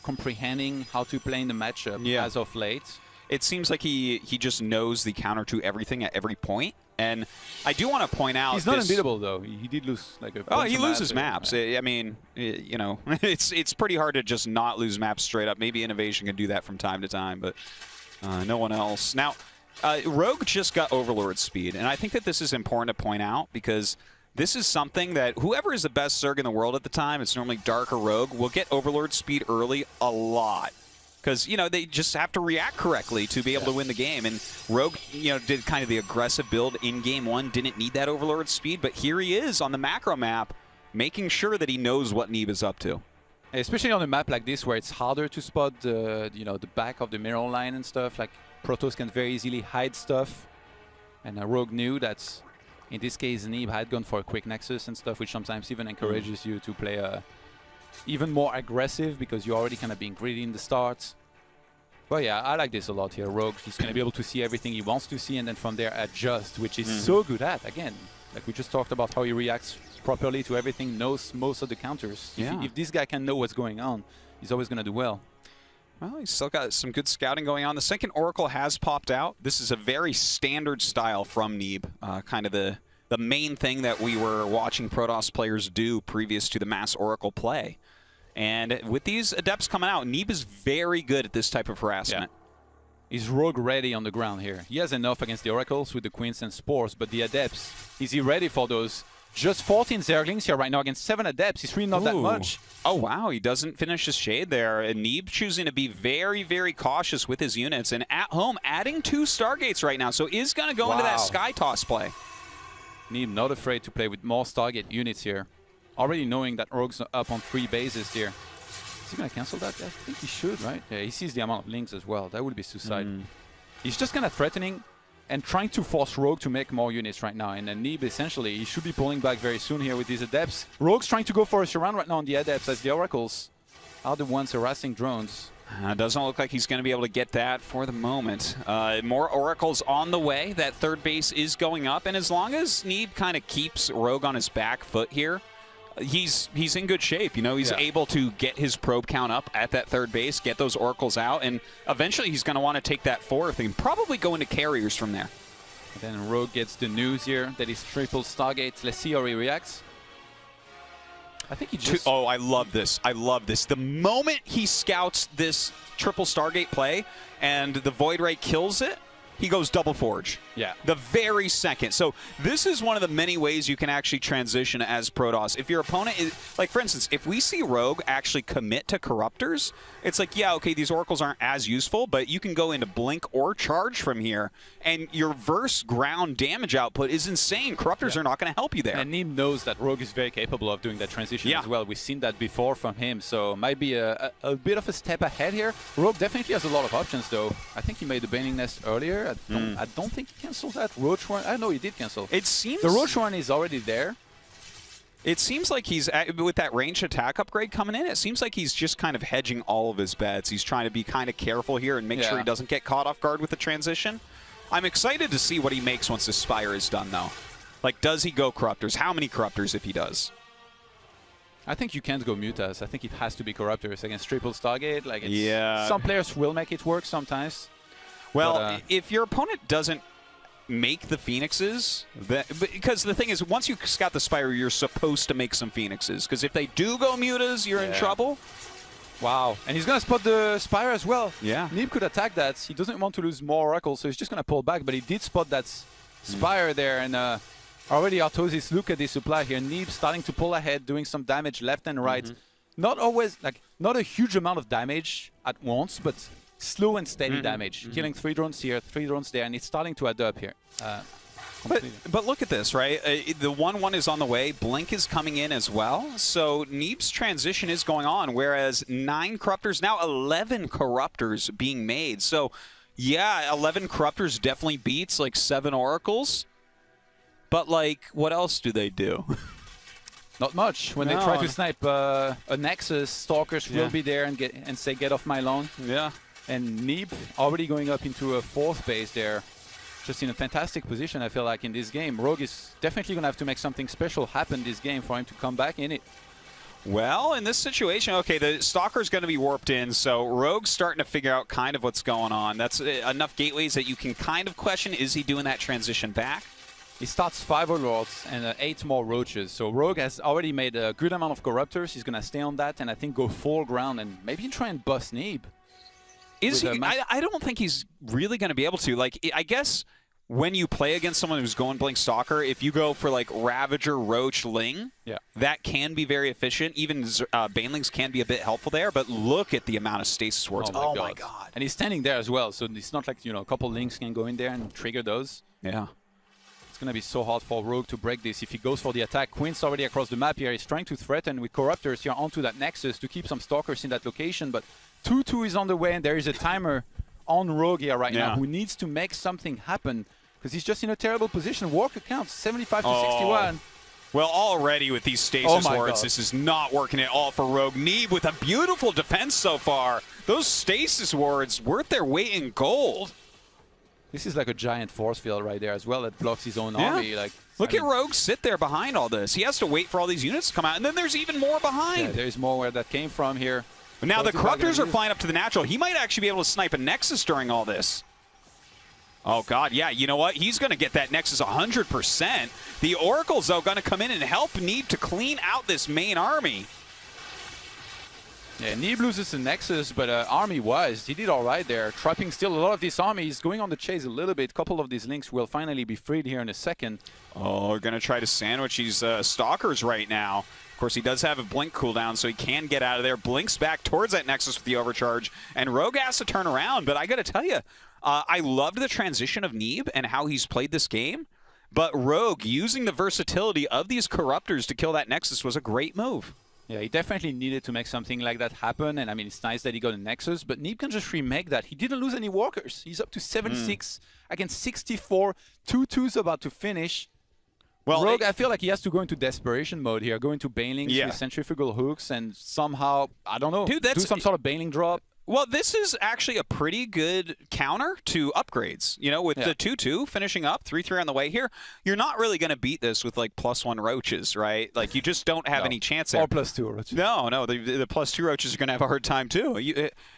comprehending how to play in the matchup as of late. It seems like he just knows the counter to everything at every point. And I do want to point out, he's not unbeatable though. He did lose like a he loses maps. I mean, you know, it's pretty hard to just not lose maps straight up. Maybe Innovation can do that from time to time, but no one else. Now, Rogue just got Overlord speed, and I think that this is important to point out, because this is something that whoever is the best Zerg in the world at the time, it's normally Dark or Rogue, will get Overlord speed early a lot. Because, you know, they just have to react correctly to be able to win the game. And Rogue, you know, did kind of the aggressive build in Game 1, didn't need that Overlord speed, but here he is on the macro map, making sure that he knows what Neeb is up to. Especially on a map like this, where it's harder to spot the, the back of the mirror line and stuff. Like, Protoss can very easily hide stuff. And Rogue knew that, in this case, Neeb had gone for a quick Nexus and stuff, which sometimes even encourages you to play even more aggressive, because you're already kind of being greedy in the start. But yeah, I like this a lot here. Rogue, he's going to be able to see everything he wants to see, and then from there adjust, which is so good at. Again, like we just talked about how he reacts properly to everything, knows most of the counters. If this guy can know what's going on, he's always going to do well. Well, he's still got some good scouting going on. The second Oracle has popped out. This is a very standard style from Neeb, kind of the main thing that we were watching Protoss players do previous to the mass Oracle play. And with these Adepts coming out, Neeb is very good at this type of harassment. Is Rogue ready on the ground here? He has enough against the Oracles with the Queens and Spores, but the Adepts, is he ready for those? Just 14 Zerglings here right now against 7 Adepts. It's really not that much. Oh, wow. He doesn't finish his Shade there. And Neeb choosing to be very, very cautious with his units. And at home, adding 2 Stargates right now. So is going to go into that Sky Toss play. Neeb not afraid to play with more Stargate units here. Already knowing that Rogue's up on 3 bases here. Is he going to cancel that? I think he should, right? Yeah, he sees the amount of links as well. That would be suicide. He's just kind of threatening and trying to force Rogue to make more units right now. And then Neeb, essentially, he should be pulling back very soon here with these Adepts. Rogue's trying to go for a surround right now on the Adepts as the Oracles are the ones harassing drones. Doesn't look like he's going to be able to get that for the moment. More Oracles on the way. That third base is going up. And as long as Neeb kind of keeps Rogue on his back foot here, he's in good shape. You know, he's able to get his probe count up at that third base, get those Oracles out, and eventually he's going to want to take that fourth and probably go into carriers from there. And then Rogue gets the news here that he's triple Stargate. Let's see how he reacts. I think he just... Oh, I love this. I love this. The moment he scouts this triple Stargate play and the Void Ray kills it, he goes double Forge. Yeah. The very second. So this is one of the many ways you can actually transition as Protoss. If your opponent is, like for instance, if we see Rogue actually commit to Corruptors, it's like, yeah, okay, these Oracles aren't as useful, but you can go into Blink or Charge from here, and your verse ground damage output is insane. Corruptors are not going to help you there. And Neeb knows that Rogue is very capable of doing that transition as well. We've seen that before from him, so might be a bit of a step ahead here. Rogue definitely has a lot of options, though. I think he made the Baning Nest earlier. I don't think he canceled that. Roach one, I know he did cancel. It seems the Roach one is already there. It seems like he's, with that ranged attack upgrade coming in, it seems like he's just kind of hedging all of his bets. He's trying to be kind of careful here and make sure he doesn't get caught off guard with the transition. I'm excited to see what he makes once this Spire is done, though. Like, does he go Corruptors? How many Corruptors if he does? I think you can't go Mutas. I think it has to be Corruptors against triple Stargate. Like, it's, some players will make it work sometimes. Well, but, if your opponent doesn't make the Phoenixes, because the thing is, once you scout the Spire, you're supposed to make some Phoenixes. Because if they do go Mutas, you're in trouble. Wow. And he's going to spot the Spire as well. Yeah. Neeb could attack that. He doesn't want to lose more Oracles, so he's just going to pull back. But he did spot that Spire there. And already Artosis, look at the supply here. Neeb starting to pull ahead, doing some damage left and right. Not always, like, not a huge amount of damage at once, but slow and steady damage. Killing 3 drones here, 3 drones there, and it's starting to add up here. But look at this, right? The 1-1 is on the way. Blink is coming in as well. So Neeb's transition is going on, whereas 9 Corruptors, now 11 Corruptors being made. So, yeah, 11 Corruptors definitely beats, like, 7 Oracles. But, like, what else do they do? Not much. When they try to snipe a Nexus, Stalkers will be there and say, get off my lawn. Yeah. And Neeb already going up into a 4th base there. Just in a fantastic position, I feel like, in this game. Rogue is definitely going to have to make something special happen this game for him to come back in it. Well, in this situation, okay, the Stalker's going to be warped in, so Rogue's starting to figure out kind of what's going on. That's enough gateways that you can kind of question, is he doing that transition back? He starts 5 Overlords and 8 more Roaches. So Rogue has already made a good amount of Corruptors. He's going to stay on that and I think go full ground and maybe try and bust Neeb. Is he? I don't think he's really going to be able to. Like, I guess when you play against someone who's going Blink Stalker, if you go for, like, Ravager, Roach, Ling, that can be very efficient. Even Banelings can be a bit helpful there, but look at the amount of Stasis Wards. Oh my god. And he's standing there as well, so it's not like, you know, a couple Lings can go in there and trigger those. Yeah. It's going to be so hard for Rogue to break this. If he goes for the attack, Queen's already across the map here. He's trying to threaten with Corruptors here onto that Nexus to keep some Stalkers in that location, but 2-2 is on the way, and there is a timer on Rogue here right now who needs to make something happen because he's just in a terrible position. Walker counts 75 to 61. Well, already with these Stasis Wards, this is not working at all for Rogue. Neeb with a beautiful defense so far. Those Stasis Wards worth their weight in gold. This is like a giant force field right there as well that blocks his own army. Like, Look at Rogue sit there behind all this. He has to wait for all these units to come out, and then there's even more behind. Yeah, there's more where that came from here. Now the Corruptors are flying up to the natural. He might actually be able to snipe a Nexus during all this. Oh, God, yeah, you know what? He's going to get that Nexus 100%. The Oracles, though, going to come in and help Neeb to clean out this main army. Yeah, Neeb loses the Nexus, but army-wise, he did all right there. Trapping still a lot of this army. He's going on the chase a little bit. A couple of these links will finally be freed here in a second. Oh, we're going to try to sandwich these Stalkers right now. Of course, he does have a Blink cooldown, so he can get out of there. Blinks back towards that Nexus with the overcharge, and Rogue has to turn around. But I got to tell you, I loved the transition of Neeb and how he's played this game. But Rogue, using the versatility of these Corruptors to kill that Nexus was a great move. Yeah, he definitely needed to make something like that happen, and I mean, it's nice that he got a Nexus, but Neeb can just remake that. He didn't lose any walkers. He's up to 7-6 against 64, 2-2's about to finish. Well, Rogue, I feel like he has to go into desperation mode here, go into bailings with centrifugal hooks, and somehow, I don't know, Dude, do some sort of bailing drop. Well, this is actually a pretty good counter to upgrades. You know, with the 2-2 finishing up, 3-3 on the way here, you're not really going to beat this with like +1 roaches, right? Like you just don't have any chance there. Or +2 roaches. No, the +2 roaches are going to have a hard time too.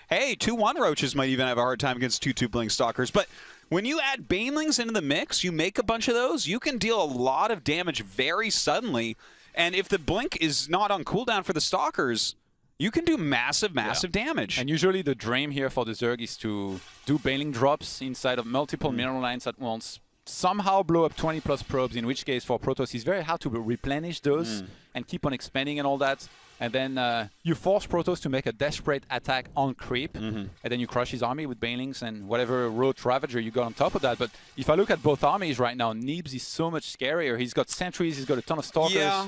Hey, 2-1 roaches might even have a hard time against 2-2 blink stalkers, but when you add banelings into the mix, you make a bunch of those, you can deal a lot of damage very suddenly. And if the blink is not on cooldown for the stalkers, you can do massive damage. And usually the dream here for the Zerg is to do bailing drops inside of multiple mineral lines at once, somehow blow up 20+ probes, in which case for Protoss it's very hard to replenish those and keep on expanding and all that. And then you force Protoss to make a desperate attack on creep, and then you crush his army with Banelings and whatever Roach Ravager you got on top of that. But if I look at both armies right now, Neeb's is so much scarier. He's got sentries, he's got a ton of stalkers. Yeah.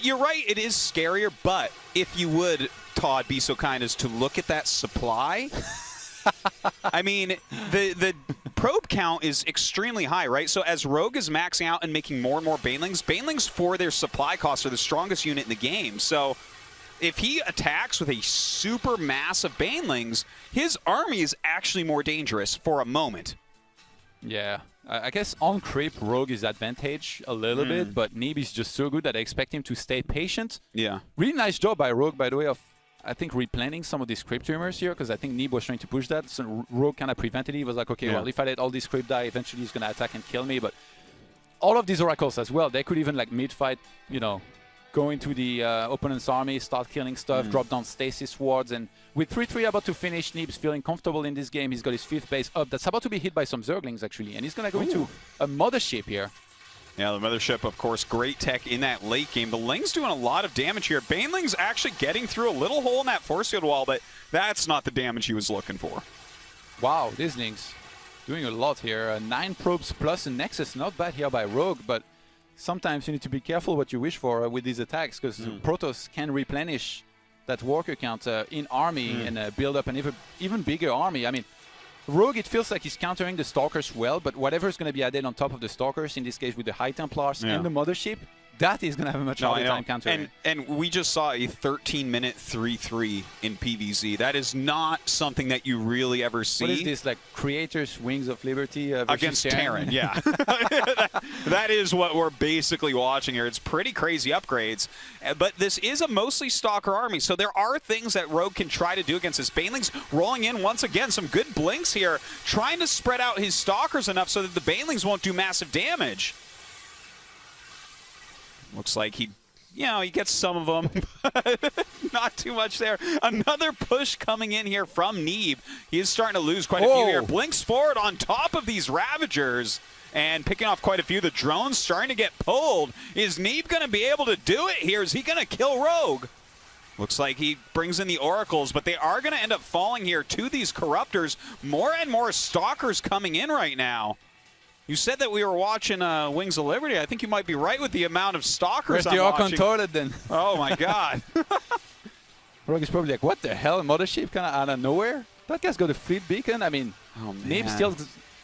You're right, it is scarier, but if you would, Todd, be so kind as to look at that supply. I mean, the probe count is extremely high, right? So as Rogue is maxing out and making more and more Banelings for their supply costs are the strongest unit in the game. So if he attacks with a super massive Banelings, his army is actually more dangerous for a moment. Yeah. I guess on creep, Rogue is advantage a little bit, but Neeb is just so good that I expect him to stay patient. Yeah. Really nice job by Rogue, by the way, of, I think, replanning some of these creep tumors here, because I think Neeb was trying to push that. So Rogue kind of prevented it. He was like, okay, well, if I let all these creep die, eventually he's going to attack and kill me. But all of these oracles as well, they could even, like, mid-fight, you know, go into the opponent's army, start killing stuff, drop down stasis wards, and with 3-3 about to finish, Neeb's feeling comfortable in this game. He's got his 5th base up. That's about to be hit by some Zerglings, actually, and he's going to go into a Mothership here. Yeah, the Mothership, of course, great tech in that late game. The Ling's doing a lot of damage here. Baneling's actually getting through a little hole in that force field wall, but that's not the damage he was looking for. Wow, this Ling's doing a lot here. 9 probes plus a Nexus, not bad here by Rogue, but sometimes you need to be careful what you wish for with these attacks, because Protoss can replenish that worker count in army and build up an even bigger army. I mean, Rogue, it feels like he's countering the Stalkers well, but whatever is going to be added on top of the Stalkers, in this case with the High Templars and the Mothership, that is going to have a much harder time countering. And we just saw a 13-minute 3-3 in PvZ. That is not something that you really ever see. What is this, like Creator's Wings of Liberty against Terran? Yeah. That is what we're basically watching here. It's pretty crazy upgrades. But this is a mostly Stalker army, so there are things that Rogue can try to do against his Banelings. Rolling in once again, some good blinks here, trying to spread out his Stalkers enough so that the Banelings won't do massive damage. Looks like he gets some of them. Not too much there. Another push coming in here from Neeb. He is starting to lose quite a few here. Blinks forward on top of these Ravagers and picking off quite a few. The drones starting to get pulled. Is Neeb going to be able to do it here? Is he going to kill Rogue? Looks like he brings in the Oracles, but they are going to end up falling here to these Corruptors. More and more Stalkers coming in right now. You said that we were watching Wings of Liberty. I think you might be right with the amount of Stalkers I'm watching. Where's the contorted then? Oh my God. Rogue is probably like, what the hell? Mothership kind of out of nowhere? That guy's got a fleet beacon. I mean, Neeb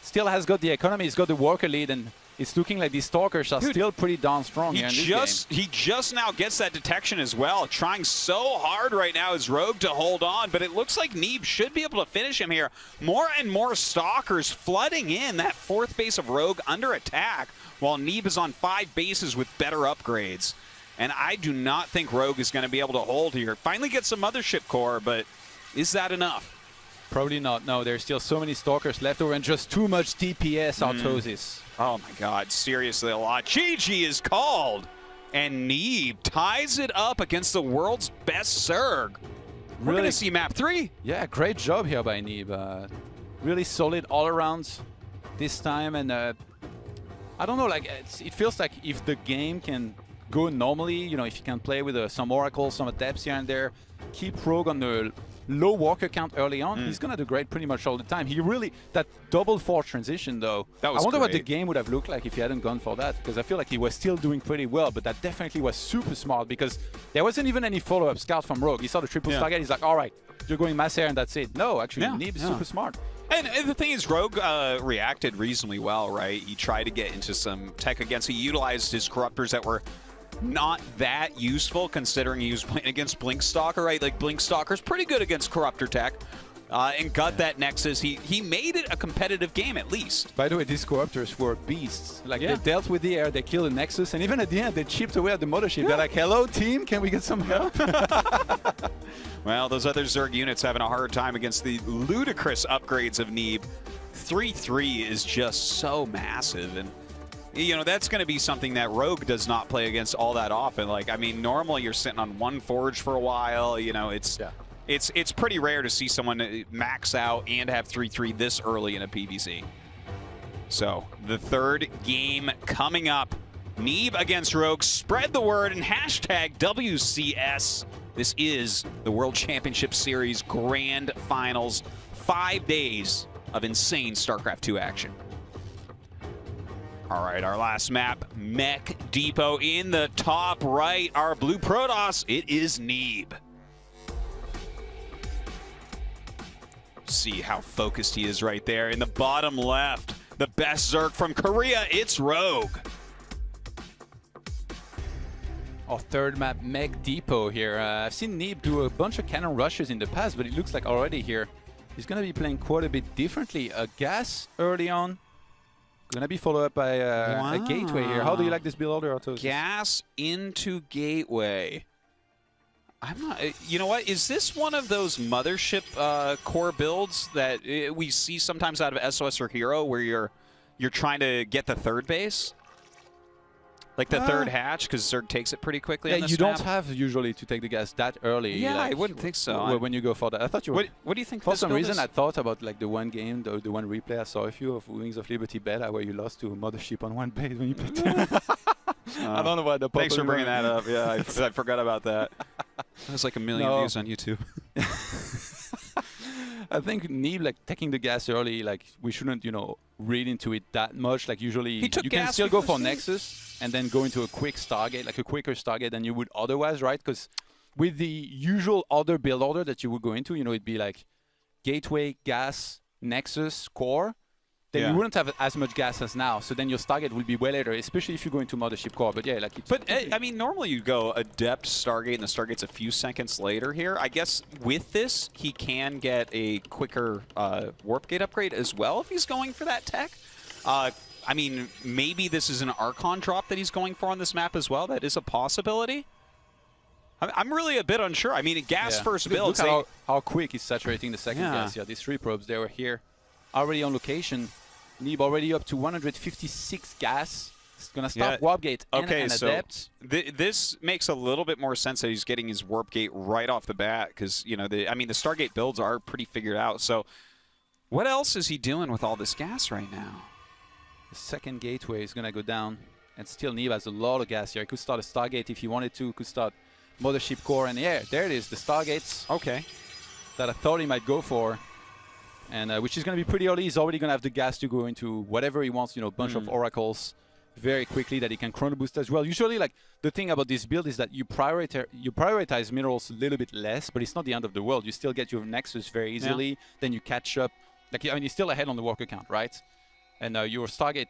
still has got the economy. He's got the worker lead, and it's looking like these Stalkers are still pretty darn strong here in this game. He just now gets that detection as well. Trying so hard right now is Rogue to hold on, but it looks like Neeb should be able to finish him here. More and more Stalkers flooding in that 4th base of Rogue under attack, while Neeb is on 5 bases with better upgrades. And I do not think Rogue is going to be able to hold here. Finally get some Mothership core, but is that enough? Probably not. No, there's still so many Stalkers left over and just too much DPS autosis. Oh my God, seriously a lot. GG is called, and Neeb ties it up against the world's best Zerg. We're going to see map 3. Yeah, great job here by Neeb. Really solid all around this time, and I don't know, like it feels like if the game can go normally, you know, if you can play with some Oracles, some Adepts here and there, keep Rogue on the low walker count early on, he's going to do great pretty much all the time. He really, that double forward transition though, That was I wonder what the great. game would have looked like if he hadn't gone for that, because I feel like he was still doing pretty well, but that definitely was super smart because there wasn't even any follow-up scout from Rogue. He saw the triple target, he's like, all right, you're going mass air and that's it. No, actually, Neeb is super smart. And the thing is, Rogue reacted reasonably well, right? He tried to get into some tech against. He utilized his corruptors that were not that useful, considering he was playing against Blinkstalker, right? Like, Blinkstalker's pretty good against corruptor tech. And got that Nexus. He made it a competitive game, at least. By the way, these corruptors were beasts. Like, they dealt with the air, they killed the Nexus, and even at the end, they chipped away at the mothership. They're like, hello, team, can we get some help? Well, those other Zerg units having a hard time against the ludicrous upgrades of Neeb. 3-3 is just so massive, and you know, that's going to be something that Rogue does not play against all that often. Like, I mean, normally you're sitting on one forge for a while. You know, it's pretty rare to see someone max out and have 3-3 this early in a PvC. So, the third game coming up. Neeb against Rogue. Spread the word and hashtag WCS. This is the World Championship Series Grand Finals. 5 days of insane StarCraft 2 action. All right, our last map, Mech Depot in the top right. Our blue Protoss, it is Neeb. See how focused he is right there. In the bottom left, the best Zerg from Korea, it's Rogue. Our third map, Mech Depot here. I've seen Neeb do a bunch of cannon rushes in the past, but it looks like already here he's going to be playing quite a bit differently. A gas early on. Going to be followed up by a gateway here. How do you like this build order, Autos? Gas into gateway. I'm not. You know what? Is this one of those mothership core builds that we see sometimes out of SOS or Hero, where you're trying to get the third base? Like the third hatch, because Zerg takes it pretty quickly on this you map? don't have usually to take the gas that early. Yeah, like, I wouldn't think so. When you go for that. I thought you were... What do you think For this some build reason, is? I thought about like the one game, the one replay I saw a few of Wings of Liberty beta where you lost to a mothership on one base when you played. I don't know why the Thanks for bringing that up. Yeah, I forgot about that. That was like 1 million views on YouTube. I think Neeb, like taking the gas early, like we shouldn't, read into it that much. Like usually, He took you can gas still go because for Nexus and then go into a quick Stargate, like a quicker Stargate than you would otherwise, right? Because with the usual other build order that you would go into, it'd be like Gateway, Gas, Nexus, Core. Then you wouldn't have as much gas as now. So then your Stargate will be way later, especially if you go into Mothership Core. But yeah, like it's... But, I mean, normally you go Adept, Stargate, and the Stargate's a few seconds later here. I guess with this, he can get a quicker Warp Gate upgrade as well if he's going for that tech. I mean, maybe this is an Archon drop that he's going for on this map as well. That is a possibility. I'm really a bit unsure. I mean, gas first builds... Look how quick he's saturating the second gas here. These 3 probes, they were here already on location. Neeb already up to 156 gas. It's going to stop Warp Gate and an Adept. This makes a little bit more sense that he's getting his Warp Gate right off the bat because, the Stargate builds are pretty figured out. So what else is he doing with all this gas right now? The second gateway is going to go down. And still Neeb has a lot of gas here. He could start a Stargate if he wanted to. Could start Mothership Core. And yeah, there it is. The Stargates that I thought he might go for. And which is going to be pretty early. He's already going to have the gas to go into whatever he wants, a bunch of oracles very quickly that he can chrono boost as well. Usually, like, the thing about this build is that you prioritize minerals a little bit less, but it's not the end of the world. You still get your Nexus very easily. Then you catch up. Like, you're still ahead on the worker count, right? And your Stargate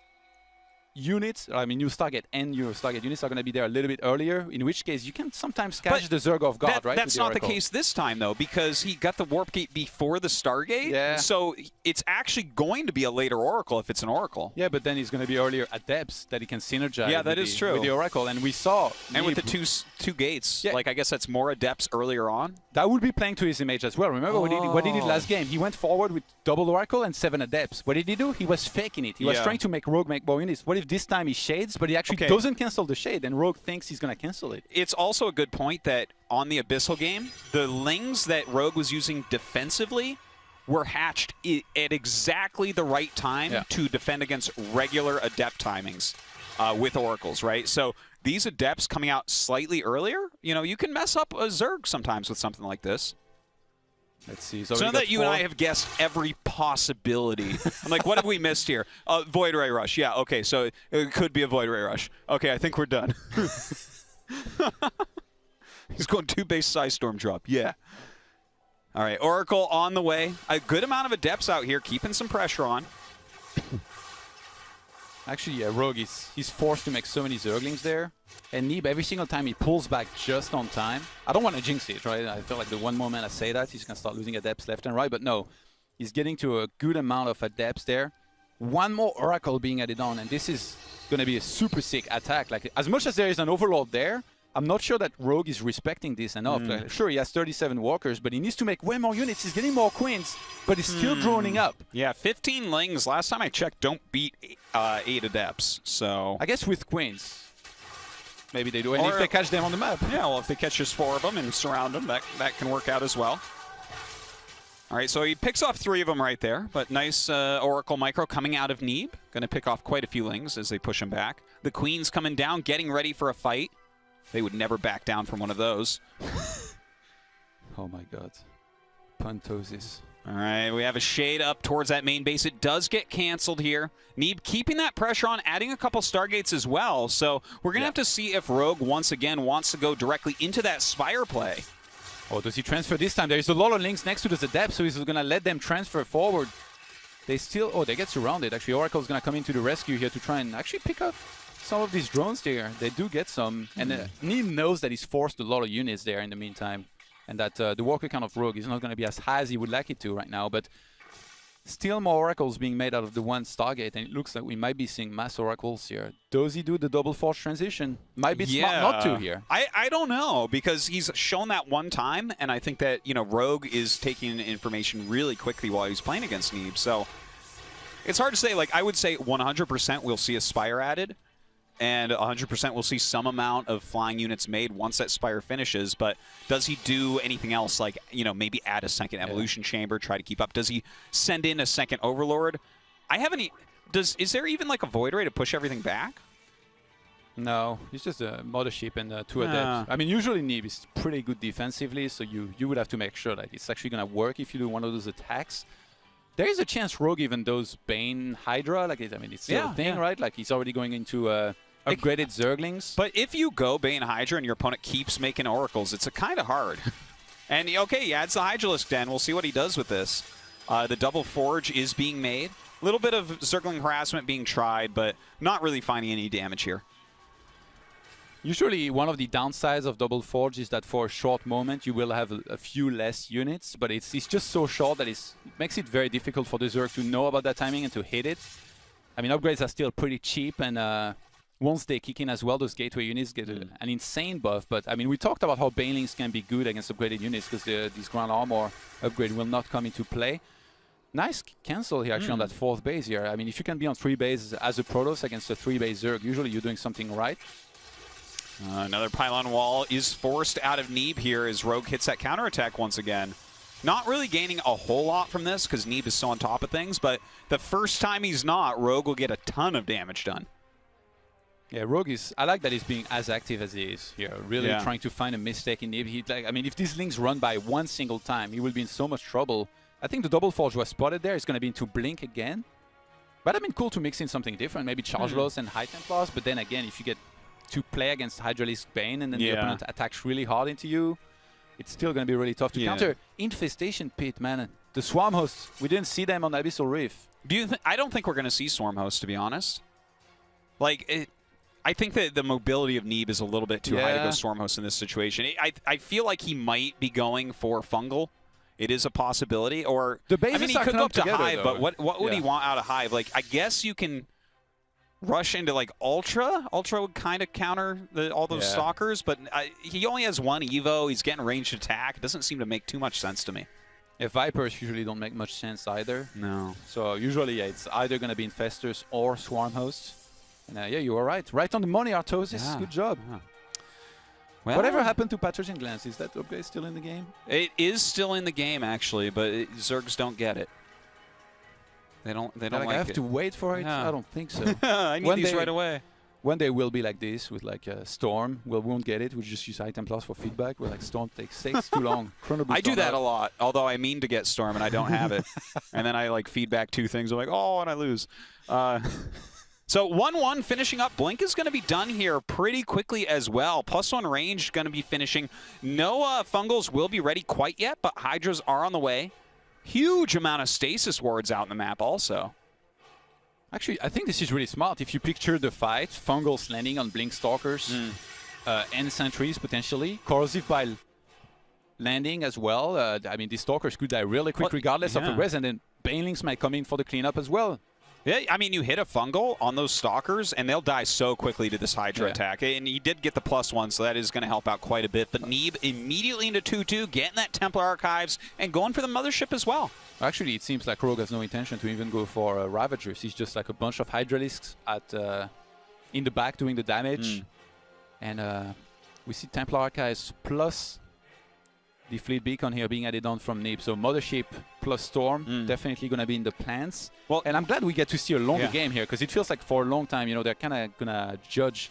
units, your Stargate and your Stargate units are going to be there a little bit earlier, in which case you can sometimes catch the Zerg off guard, right? That's not the case this time, though, because he got the Warp Gate before the Stargate. Yeah. So it's actually going to be a later Oracle if it's an Oracle. Yeah, but then he's going to be earlier Adepts that he can synergize true. with the Oracle. And we saw... And with the two gates, like I guess that's more Adepts earlier on. That would be playing to his image as well. Remember what he did last game? He went forward with double Oracle and 7 Adepts. What did he do? He was faking it. He was trying to make Rogue make more units. What if this time he shades, but he actually doesn't cancel the shade, and Rogue thinks he's going to cancel it? It's also a good point that on the Abyssal game, the Lings that Rogue was using defensively were hatched at exactly the right time to defend against regular Adept timings with Oracles, right? So these Adepts coming out slightly earlier, you can mess up a Zerg sometimes with something like this. Let's see. So now that you and I have guessed every possibility, I'm like, what have we missed here? Void Ray Rush. Yeah, okay, so it could be a Void Ray Rush. Okay, I think we're done. He's going 2 base size Storm Drop. Yeah. All right, Oracle on the way. A good amount of Adepts out here, keeping some pressure on. Actually, yeah, Rogue, he's forced to make so many Zerglings there. And Neeb, every single time he pulls back just on time. I don't want to jinx it, right? I feel like the one moment I say that, he's going to start losing Adepts left and right. But no, he's getting to a good amount of Adepts there. One more Oracle being added on, and this is going to be a super sick attack. Like, as much as there is an Overlord there, I'm not sure that Rogue is respecting this enough. Like, sure, he has 37 walkers, but he needs to make way more units. He's getting more queens, but he's still droning up. Yeah, 15 Lings, last time I checked, don't beat 8 Adepts. So I guess with queens, maybe they do. And if they catch them on the map. Yeah, well, if they catch just 4 of them and surround them, that can work out as well. All right, so he picks off 3 of them right there, but nice Oracle Micro coming out of Neeb. Going to pick off quite a few Lings as they push him back. The Queen's coming down, getting ready for a fight. They would never back down from one of those. Oh my god. Puntosis. All right, we have a shade up towards that main base. It does get canceled here. Neeb keeping that pressure on, adding a couple Stargates as well. So we're going to have to see if Rogue once again wants to go directly into that Spire play. Oh, does he transfer this time? There's a lot of links next to the Adept, so he's going to let them transfer forward. They still... Oh, they get surrounded. Actually, Oracle's going to come into the rescue here to try and actually pick up some of these drones there. They do get some. And Neeb knows that he's forced a lot of units there in the meantime. And that the Walker count of Rogue is not going to be as high as he would like it to right now. But still more Oracles being made out of the one Stargate. And it looks like we might be seeing mass Oracles here. Does he do the double Forge transition? Might be smart not to here. I don't know, because he's shown that one time. And I think that, you know, Rogue is taking information really quickly while he's playing against Neeb. So it's hard to say. Like, I would say 100% we'll see a Spire added. And 100% we'll see some amount of flying units made once that Spire finishes. But does he do anything else, like, you know, maybe add a second Evolution Chamber, try to keep up? Does he send in a second Overlord? I haven't... Is there even, like, a Void Ray to push everything back? No, it's just a Mothership and 2 Adepts. I mean, usually Neeb is pretty good defensively, so you would have to make sure that it's actually going to work if you do one of those attacks. There is a chance Rogue even does Bane Hydra. Like, I mean, it's still a thing, right? Like, he's already going into upgraded Zerglings. But if you go Bane Hydra and your opponent keeps making Oracles, it's kind of hard. And, okay, he adds the Hydralisk Den. We'll see what he does with this. The double Forge is being made. A little bit of Zergling harassment being tried, but not really finding any damage here. Usually, one of the downsides of double Forge is that for a short moment, you will have a few less units, but it's just so short that it makes it very difficult for the Zerg to know about that timing and to hit it. I mean, upgrades are still pretty cheap, and once they kick in as well, those gateway units get an insane buff. But, I mean, we talked about how Banelings can be good against upgraded units because this ground armor upgrade will not come into play. Nice cancel here, actually, on that 4th base here. I mean, if you can be on 3 bases as a Protoss against a 3-base Zerg, usually you're doing something right. Another pylon wall is forced out of Neeb here as Rogue hits that counterattack once again. Not really gaining a whole lot from this because Neeb is so on top of things, but the first time he's not, Rogue will get a ton of damage done. Yeah, Rogue is... I like that he's being as active as he is here, really trying to find a mistake in Neeb. I mean, if these links run by one single time, he will be in so much trouble. I think the double Forge was spotted there. It's going to be into Blink again. But I mean, cool to mix in something different, maybe Charge Loss and High Templars, but then again, if you get to play against Hydralisk Bane and then the opponent attacks really hard into you, it's still going to be really tough to counter. Infestation Pit, man. The Swarm Hosts, we didn't see them on Abyssal Reef. I don't think we're going to see Swarm Hosts, to be honest. Like, I think that the mobility of Neeb is a little bit too high to go Swarm Host in this situation. I feel like he might be going for Fungal. It is a possibility. Or, the bases I mean, he could go up to Hive, though. but what would he want out of Hive? Like, I guess you can rush into, like, Ultra. Ultra would kind of counter all those Stalkers, but he only has 1 Evo. He's getting ranged attack. It doesn't seem to make too much sense to me. Yeah, Vipers usually don't make much sense either. No. So usually, it's either going to be Infestors or Swarm Hosts. And yeah, you are right. Right on the money, Artosis. Good job. Yeah. Well, whatever happened to Pathogen Glance? Is that upgrade still in the game? It is still in the game, actually, but Zergs don't get it. They don't like it. I have to wait for it? I don't think so. I need these right away. one day we'll be like this with like a Storm. We won't get it. We'll just use Item Plus for feedback. We're like, Storm takes too long. Chrono Boost I do on that up. a lot, although I mean to get Storm and I don't have it. And then I like feedback 2 things. I'm like, oh, and I lose. So 1-1 finishing up. Blink is going to be done here pretty quickly as well. +1 range going to be finishing. No Fungals will be ready quite yet, but Hydras are on the way. Huge amount of stasis wards out in the map also. Actually, I think this is really smart. If you picture the fight, Fungals landing on Blink Stalkers and Sentries potentially. Corrosive by landing as well. I mean, these Stalkers could die really quick regardless of the res, and then Banelings might come in for the cleanup as well. Yeah, I mean, you hit a Fungal on those Stalkers, and they'll die so quickly to this Hydra attack. And he did get the +1, so that is going to help out quite a bit. But Neeb immediately into 2-2, getting that Templar Archives, and going for the Mothership as well. Actually, it seems like Rogue has no intention to even go for Ravagers. He's just like a bunch of Hydralisks in the back doing the damage. And we see Templar Archives plus the Fleet Beacon here being added on from Neeb. So Mothership plus Storm definitely going to be in the plans. Well, and I'm glad we get to see a longer game here, because it feels like for a long time, you know, they're kind of going to judge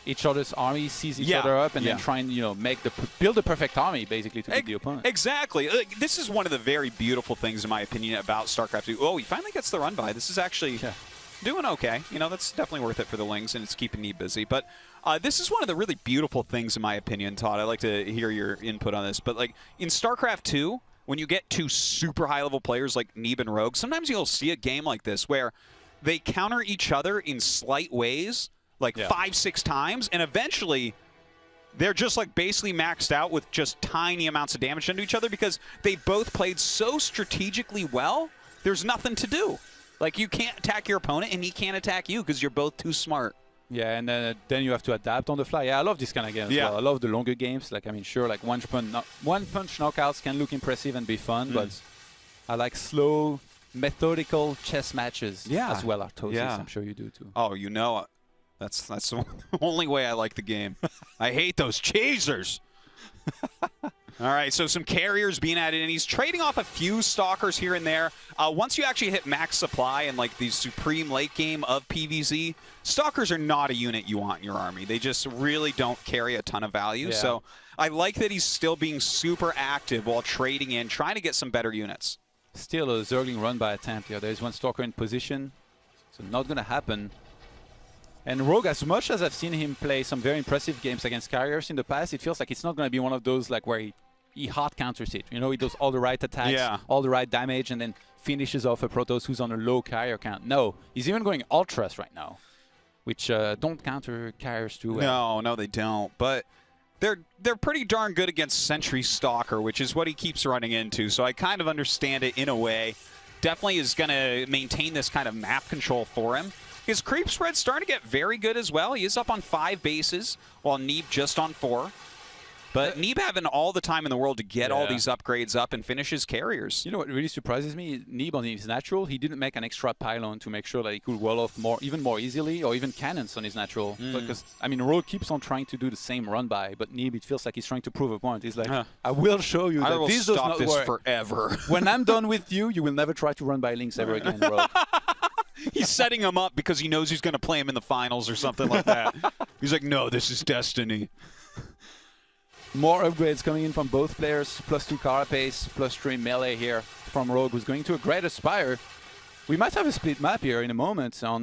each other's army, seize each other up, and then try and, you know, build the perfect army, basically, to beat the opponent. Exactly. This is one of the very beautiful things, in my opinion, about StarCraft 2. Oh, he finally gets the run by. This is actually doing okay. You know, that's definitely worth it for the Lings, and it's keeping Neeb busy. But this is one of the really beautiful things, in my opinion, Todd. I'd like to hear your input on this. But, like, in StarCraft 2, when you get 2 super high-level players like Neeb and Rogue, sometimes you'll see a game like this where they counter each other in slight ways, like 5-6 times, and eventually they're just like basically maxed out with just tiny amounts of damage into each other because they both played so strategically well, there's nothing to do. Like, you can't attack your opponent and he can't attack you because you're both too smart. Yeah, and then you have to adapt on the fly. Yeah, I love this kind of game as well. I love the longer games. Like, I mean, sure, like one punch knockouts can look impressive and be fun, but I like slow, methodical chess matches as well, Artosis. I'm sure you do too. Oh, you know, that's the only way I like the game. I hate those chasers. All right, so some carriers being added, and he's trading off a few Stalkers here and there. Once you actually hit max supply and like the supreme late game of PvZ, Stalkers are not a unit you want in your army. They just really don't carry a ton of value. So I like that he's still being super active while trading in, trying to get some better units. Still a Zergling run by attempt here. There's one Stalker in position, so not going to happen. And Rogue, as much as I've seen him play some very impressive games against carriers in the past, it feels like it's not going to be one of those like where he hard counters it. You know, he does all the right attacks, all the right damage, and then finishes off a Protoss who's on a low carrier count. No, he's even going Ultras right now, which don't counter carriers too well. No, they don't. But they're pretty darn good against Sentry Stalker, which is what he keeps running into. So I kind of understand it in a way. Definitely is going to maintain this kind of map control for him. His creep spread's starting to get very good as well. He is up on 5 bases, while Neeb just on 4. But Neeb having all the time in the world to get all these upgrades up and finish his carriers. You know what really surprises me? Neeb on his natural, he didn't make an extra pylon to make sure that he could wall off even more easily, or even cannons on his natural. Because, I mean, Rogue keeps on trying to do the same run by, but Neeb, it feels like he's trying to prove a point. He's like, I will show you that this does not work. Forever. When I'm done with you, you will never try to run by links ever again, Rogue. He's setting him up because he knows he's going to play him in the finals or something like that. He's like, no, this is destiny. More upgrades coming in from both players. +2 Carapace, +3 melee here from Rogue, who's going to a Great Aspire. We might have a split map here in a moment on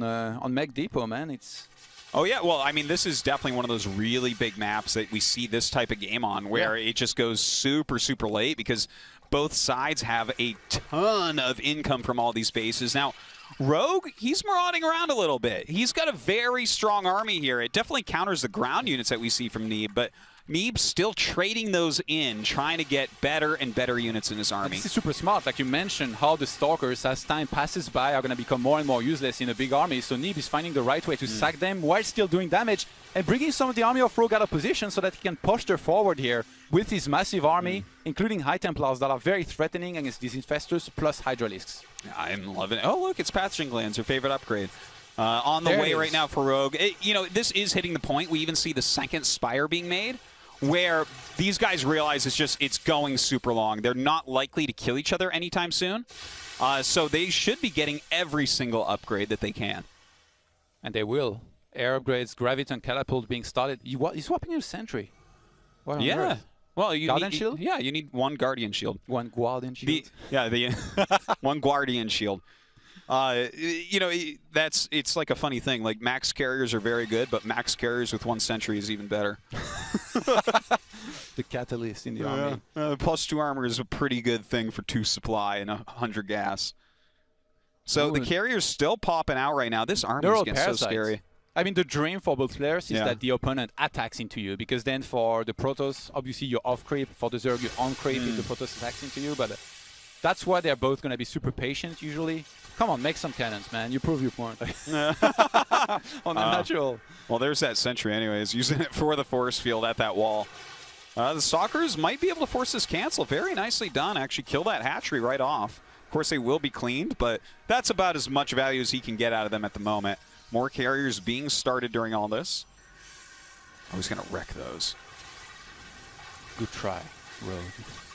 Mech Depot, man. It's... Oh, yeah. Well, I mean, this is definitely one of those really big maps that we see this type of game on, where it just goes super, super late because both sides have a ton of income from all these bases. Now, Rogue, he's marauding around a little bit. He's got a very strong army here. It definitely counters the ground units that we see from Neeb, but Neeb's still trading those in, trying to get better and better units in his army. This is super smart. Like you mentioned, how the Stalkers, as time passes by, are going to become more and more useless in a big army. So Neeb is finding the right way to sack them while still doing damage and bringing some of the army of Rogue out of position so that he can posture forward here with his massive army, including High Templars that are very threatening against these Infestors plus Hydralisks. Yeah, I'm loving it. Oh, look, it's Patching Glands, her favorite upgrade. On the way right now for Rogue. You know, this is hitting the point. We even see the second Spire being made, where these guys realize it's going super long. They're not likely to kill each other anytime soon. So they should be getting every single upgrade that they can. And they will. air upgrades, Graviton, Catapult being started. He's swapping your Sentry. What on Yeah. earth? Well, you Guardian need, Shield? Yeah, you need one Guardian Shield. One Guardian Shield. The one Guardian Shield. You know, it's like a funny thing. Like max carriers are very good, but max carriers with one Sentry is even better. The catalyst in the army. +2 armor is a pretty good thing for 2 supply and 100 gas. So the carrier's still popping out right now. This army is getting so scary. I mean, the dream for both players is that the opponent attacks into you, because then for the Protoss, obviously you're off creep. For the Zerg, you're on creep if the Protoss attacks into you. But that's why they're both going to be super patient usually. Come on, make some cannons, man. You prove your point. On the natural. Well, there's that Sentry anyways, using it for the force field at that wall. The Stalkers might be able to force this cancel. Very nicely done. Actually kill that hatchery right off. Of course, they will be cleaned, but that's about as much value as he can get out of them at the moment. More carriers being started during all this. Oh, he's going to wreck those. Good try, Rogue.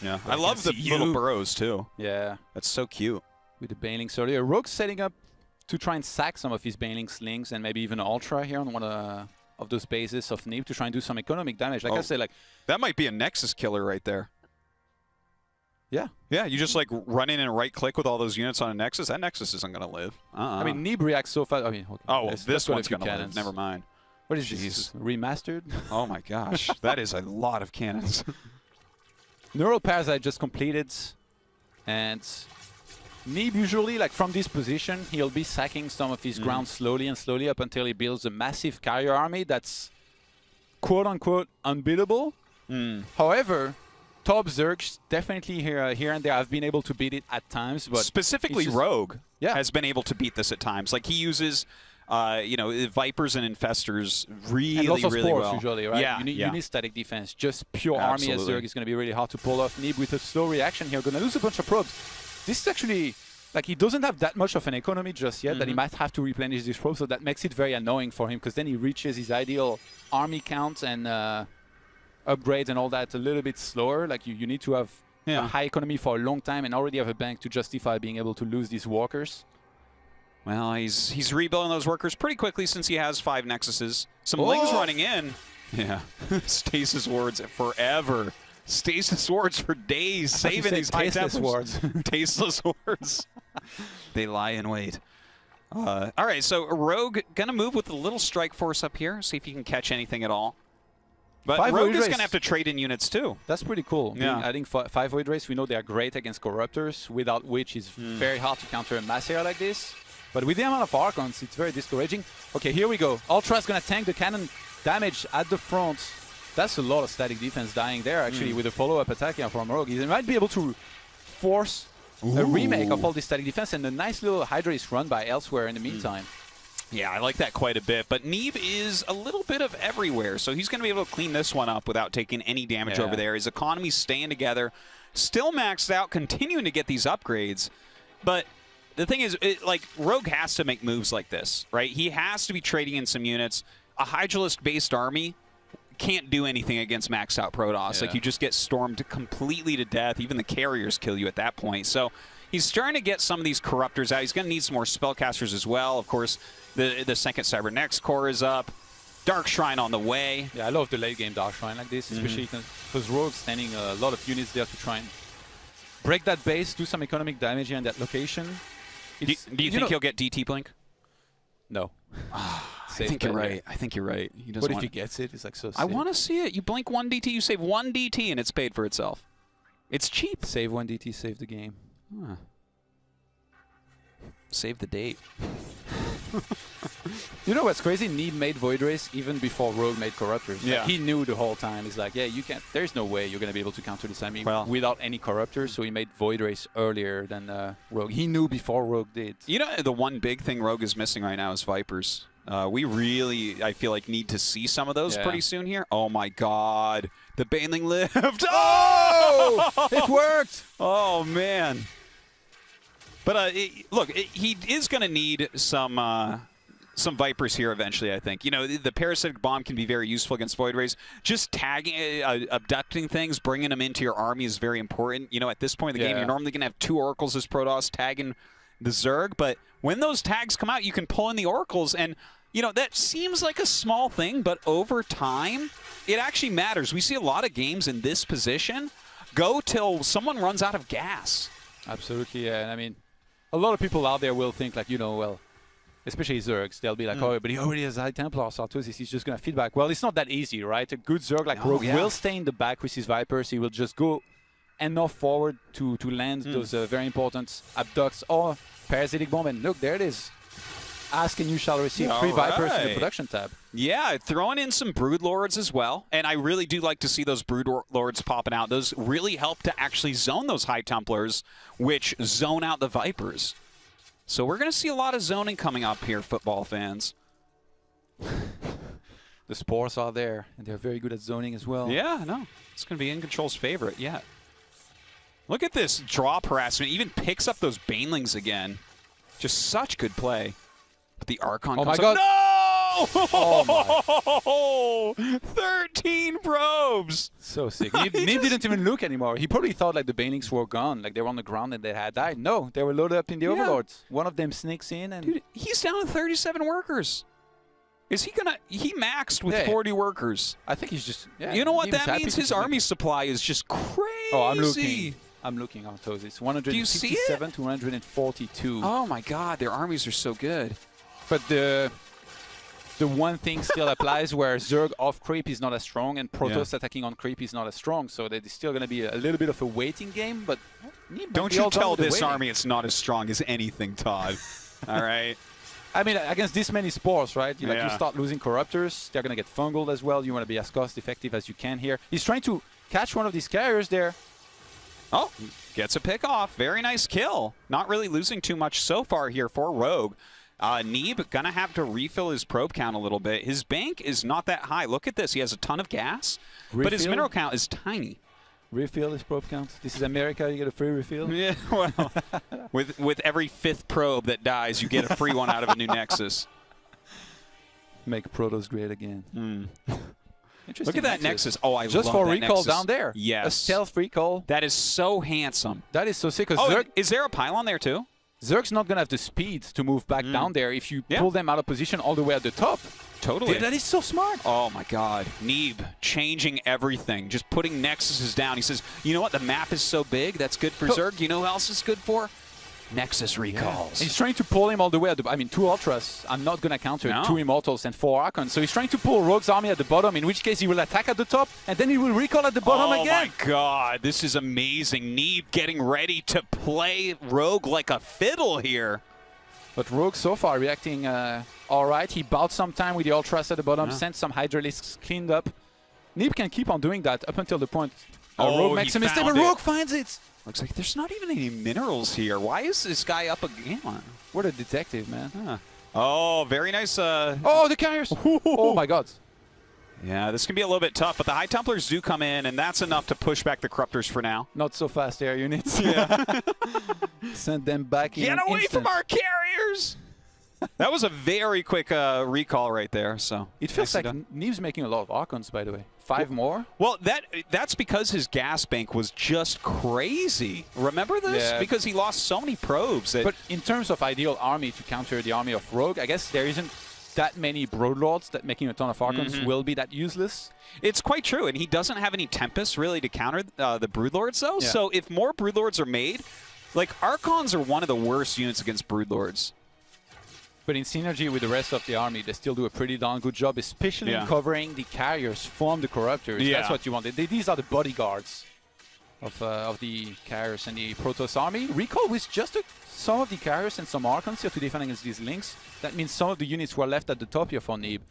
Yeah, I love the little burrows, too. Yeah. That's so cute. With the Banelings earlier. Rogue's setting up to try and sack some of his Baneling slings and maybe even Ultra here on one of those bases of Neeb to try and do some economic damage. Like I said, like... That might be a Nexus killer right there. Yeah. Yeah, you just like run in and right-click with all those units on a Nexus. That Nexus isn't going to live. I mean, Neeb reacts so fast. I mean, okay, oh, well, this one's going to live. Never mind. What is this? Remastered? Oh my gosh. That is a lot of cannons. Neural Parasite just completed. And Neeb usually, like from this position, he'll be sacking some of his ground slowly and slowly up until he builds a massive carrier army that's quote-unquote unbeatable. However, top Zergs definitely here and there have been able to beat it at times, but specifically Rogue Yeah. has been able to beat this at times. Like he uses, you know, Vipers and Infestors really, and lots of really spores well. usually, right? Yeah, you need static defense. Just pure army as Zerg is going to be really hard to pull off. Neeb with a slow reaction here, going to lose a bunch of probes. This is actually, like, he doesn't have that much of an economy just yet that he might have to replenish these probes, so that makes it very annoying for him, because then he reaches his ideal army count and upgrades and all that a little bit slower. Like, you need to have a high economy for a long time and already have a bank to justify being able to lose these walkers. Well, he's rebuilding those workers pretty quickly since he has 5 Nexuses. Some Lings running in. Yeah. Stasis wards forever. Stasis wards for days, saving these high tasteless wards. Tasteless wards. They lie in wait. All right, so Rogue going to move with a little strike force up here, see if he can catch anything at all. But Rogue is going to have to trade in units too. That's pretty cool. Yeah. Adding 5 Void Rays, we know they are great against Corruptors, without which it's very hard to counter a mass area like this. But with the amount of Archons, it's very discouraging. Okay, here we go. Ultra's going to tank the cannon damage at the front. That's a lot of static defense dying there, actually, with a follow-up attack here from Rogue. He might be able to force a remake of all this static defense, and a nice little Hydra is run by elsewhere in the meantime. Yeah, I like that quite a bit. But Neeb is a little bit of everywhere, so he's going to be able to clean this one up without taking any damage over there. His economy's staying together, still maxed out, continuing to get these upgrades. But the thing is, like, Rogue has to make moves like this, right? He has to be trading in some units. A Hydralisk-based army can't do anything against maxed out Protoss. Like, you just get stormed completely to death. Even the carriers kill you at that point. So he's starting to get some of these Corruptors out. He's going to need some more Spellcasters as well. Of course, the second Cybernex core is up. Dark Shrine on the way. Yeah, I love the late game Dark Shrine like this, especially because Rogue's standing a lot of units there to try and break that base, do some economic damage here in that location. Do you think he'll get DT Blink? No. I think you're right. I think you're right. He doesn't. What if he gets it? It's like so sick. I want to see it. You blink 1 DT, you save 1 DT, and it's paid for itself. It's cheap. Save 1 DT, save the game. Huh. Save the date. You know what's crazy? Neeb made Void Race even before Rogue made Corruptors. Yeah. Like, he knew the whole time. He's like, yeah, you can't. There's no way you're going to be able to counter this army without any Corruptors. So he made Void Race earlier than Rogue. He knew before Rogue did. You know, the one big thing Rogue is missing right now is Vipers. We really, I feel like, need to see some of those pretty soon here. Oh my God. The Baneling lived. Oh! It worked! Oh, man. But look, he is going to need some Vipers here eventually, I think. You know, the Parasitic Bomb can be very useful against Void Rays. Just tagging, abducting things, bringing them into your army is very important. You know, at this point in the game, you're normally going to have 2 Oracles as Protoss tagging the Zerg, but when those tags come out, you can pull in the Oracles, and you know, that seems like a small thing, but over time, it actually matters. We see a lot of games in this position go till someone runs out of gas. Absolutely, yeah. And I mean, a lot of people out there will think like, you know, well, especially Zergs, they'll be like, oh, but he already has High Templar, so he's just going to feedback. Well, it's not that easy, right? A good Zerg like Rogue will stay in the back with his Vipers. He will just go enough forward to land those very important abducts or Parasitic Bomb. And look, there it is. Ask and you shall receive 3 Vipers in the production tab. Yeah, throwing in some Broodlords as well. And I really do like to see those Broodlords popping out. Those really help to actually zone those High Templars, which zone out the Vipers. So we're going to see a lot of zoning coming up here, football fans. The Spores are there, and they're very good at zoning as well. Yeah, no. It's going to be InControl's favorite yet. Look at this drop harassment. Even picks up those Banelings again. Just such good play. But the Archon comes up. No! Oh my. 13 probes! So sick. Neeb didn't even look anymore. He probably thought like the Banelings were gone, like they were on the ground and they had died. No, they were loaded up in the Overlords. One of them sneaks in and... Dude, he's down to 37 workers. Is he gonna... He maxed with 40 workers. I think he's just... Yeah, you know what that means? His army supply is just crazy. Oh, I'm looking on those. It's 167 to 142. Oh my god, their armies are so good. But the one thing still applies where Zerg off creep is not as strong and Protoss attacking on creep is not as strong. So that is still going to be a little bit of a waiting game. But don't you tell this army it's not as strong as anything, Todd. All right. I mean, against this many Spores, right? You start losing Corruptors. They're going to get fungled as well. You want to be as cost effective as you can here. He's trying to catch one of these carriers there. Oh, gets a pick off. Very nice kill. Not really losing too much so far here for Rogue. Neeb gonna have to refill his probe count a little bit. His bank is not that high. Look at this. He has a ton of gas, but his mineral count is tiny. Refill his probe count. This is America. You get a free refill. Yeah, well, with every 5th probe that dies, you get a free one out of a new Nexus. Make Protoss great again. Look at that Nexus. Oh, I love that Just for recall Nexus. down there. Yes. A stealth recall. That is so handsome. That is so sick. Oh, is there a pylon there too? Zerg's not going to have the speed to move back down there if you pull them out of position all the way at the top. Totally. That is so smart. Oh my god. Neeb changing everything. Just putting Nexuses down. He says, you know what? The map is so big. That's good for Zerg. You know who else is good for? Nexus recalls. He's trying to pull him all the way at the... I mean, 2 Ultras. I'm not going to counter 2 Immortals and 4 Archons. So he's trying to pull Rogue's army at the bottom, in which case he will attack at the top, and then he will recall at the bottom again. Oh my god. This is amazing. Neeb getting ready to play Rogue like a fiddle here. But Rogue so far reacting all right. He bought some time with the Ultras at the bottom, sent some Hydralisks cleaned up. Neeb can keep on doing that up until the point Rogue makes a mistake, but Rogue finds it. Looks like there's not even any minerals here. Why is this guy up again? What a detective, man. Huh. Oh, very nice. Oh, the carriers. Oh, my God. Yeah, this can be a little bit tough, but the High Templars do come in, and that's enough to push back the Corruptors for now. Not so fast, air units. Yeah. Send them back in Get away instant. from our carriers! That was a very quick recall right there. So it feels like Neeb's making a lot of Archons, by the way. 5 more? Well, that's because his gas bank was just crazy. Remember this? Yeah. Because he lost so many probes. But in terms of ideal army to counter the army of Rogue, I guess there isn't that many Broodlords that making a ton of Archons will be that useless. It's quite true, and he doesn't have any Tempests really to counter the Broodlords, though. Yeah. So if more Broodlords are made, like Archons are one of the worst units against Broodlords. But in synergy with the rest of the army, they still do a pretty darn good job, especially in covering the carriers from the Corruptors. Yeah. That's what you want. These are the bodyguards of the carriers and the Protoss army. Recall with just some of the carriers and some Archons here to defend against these links. That means some of the units were left at the top here for Neeb.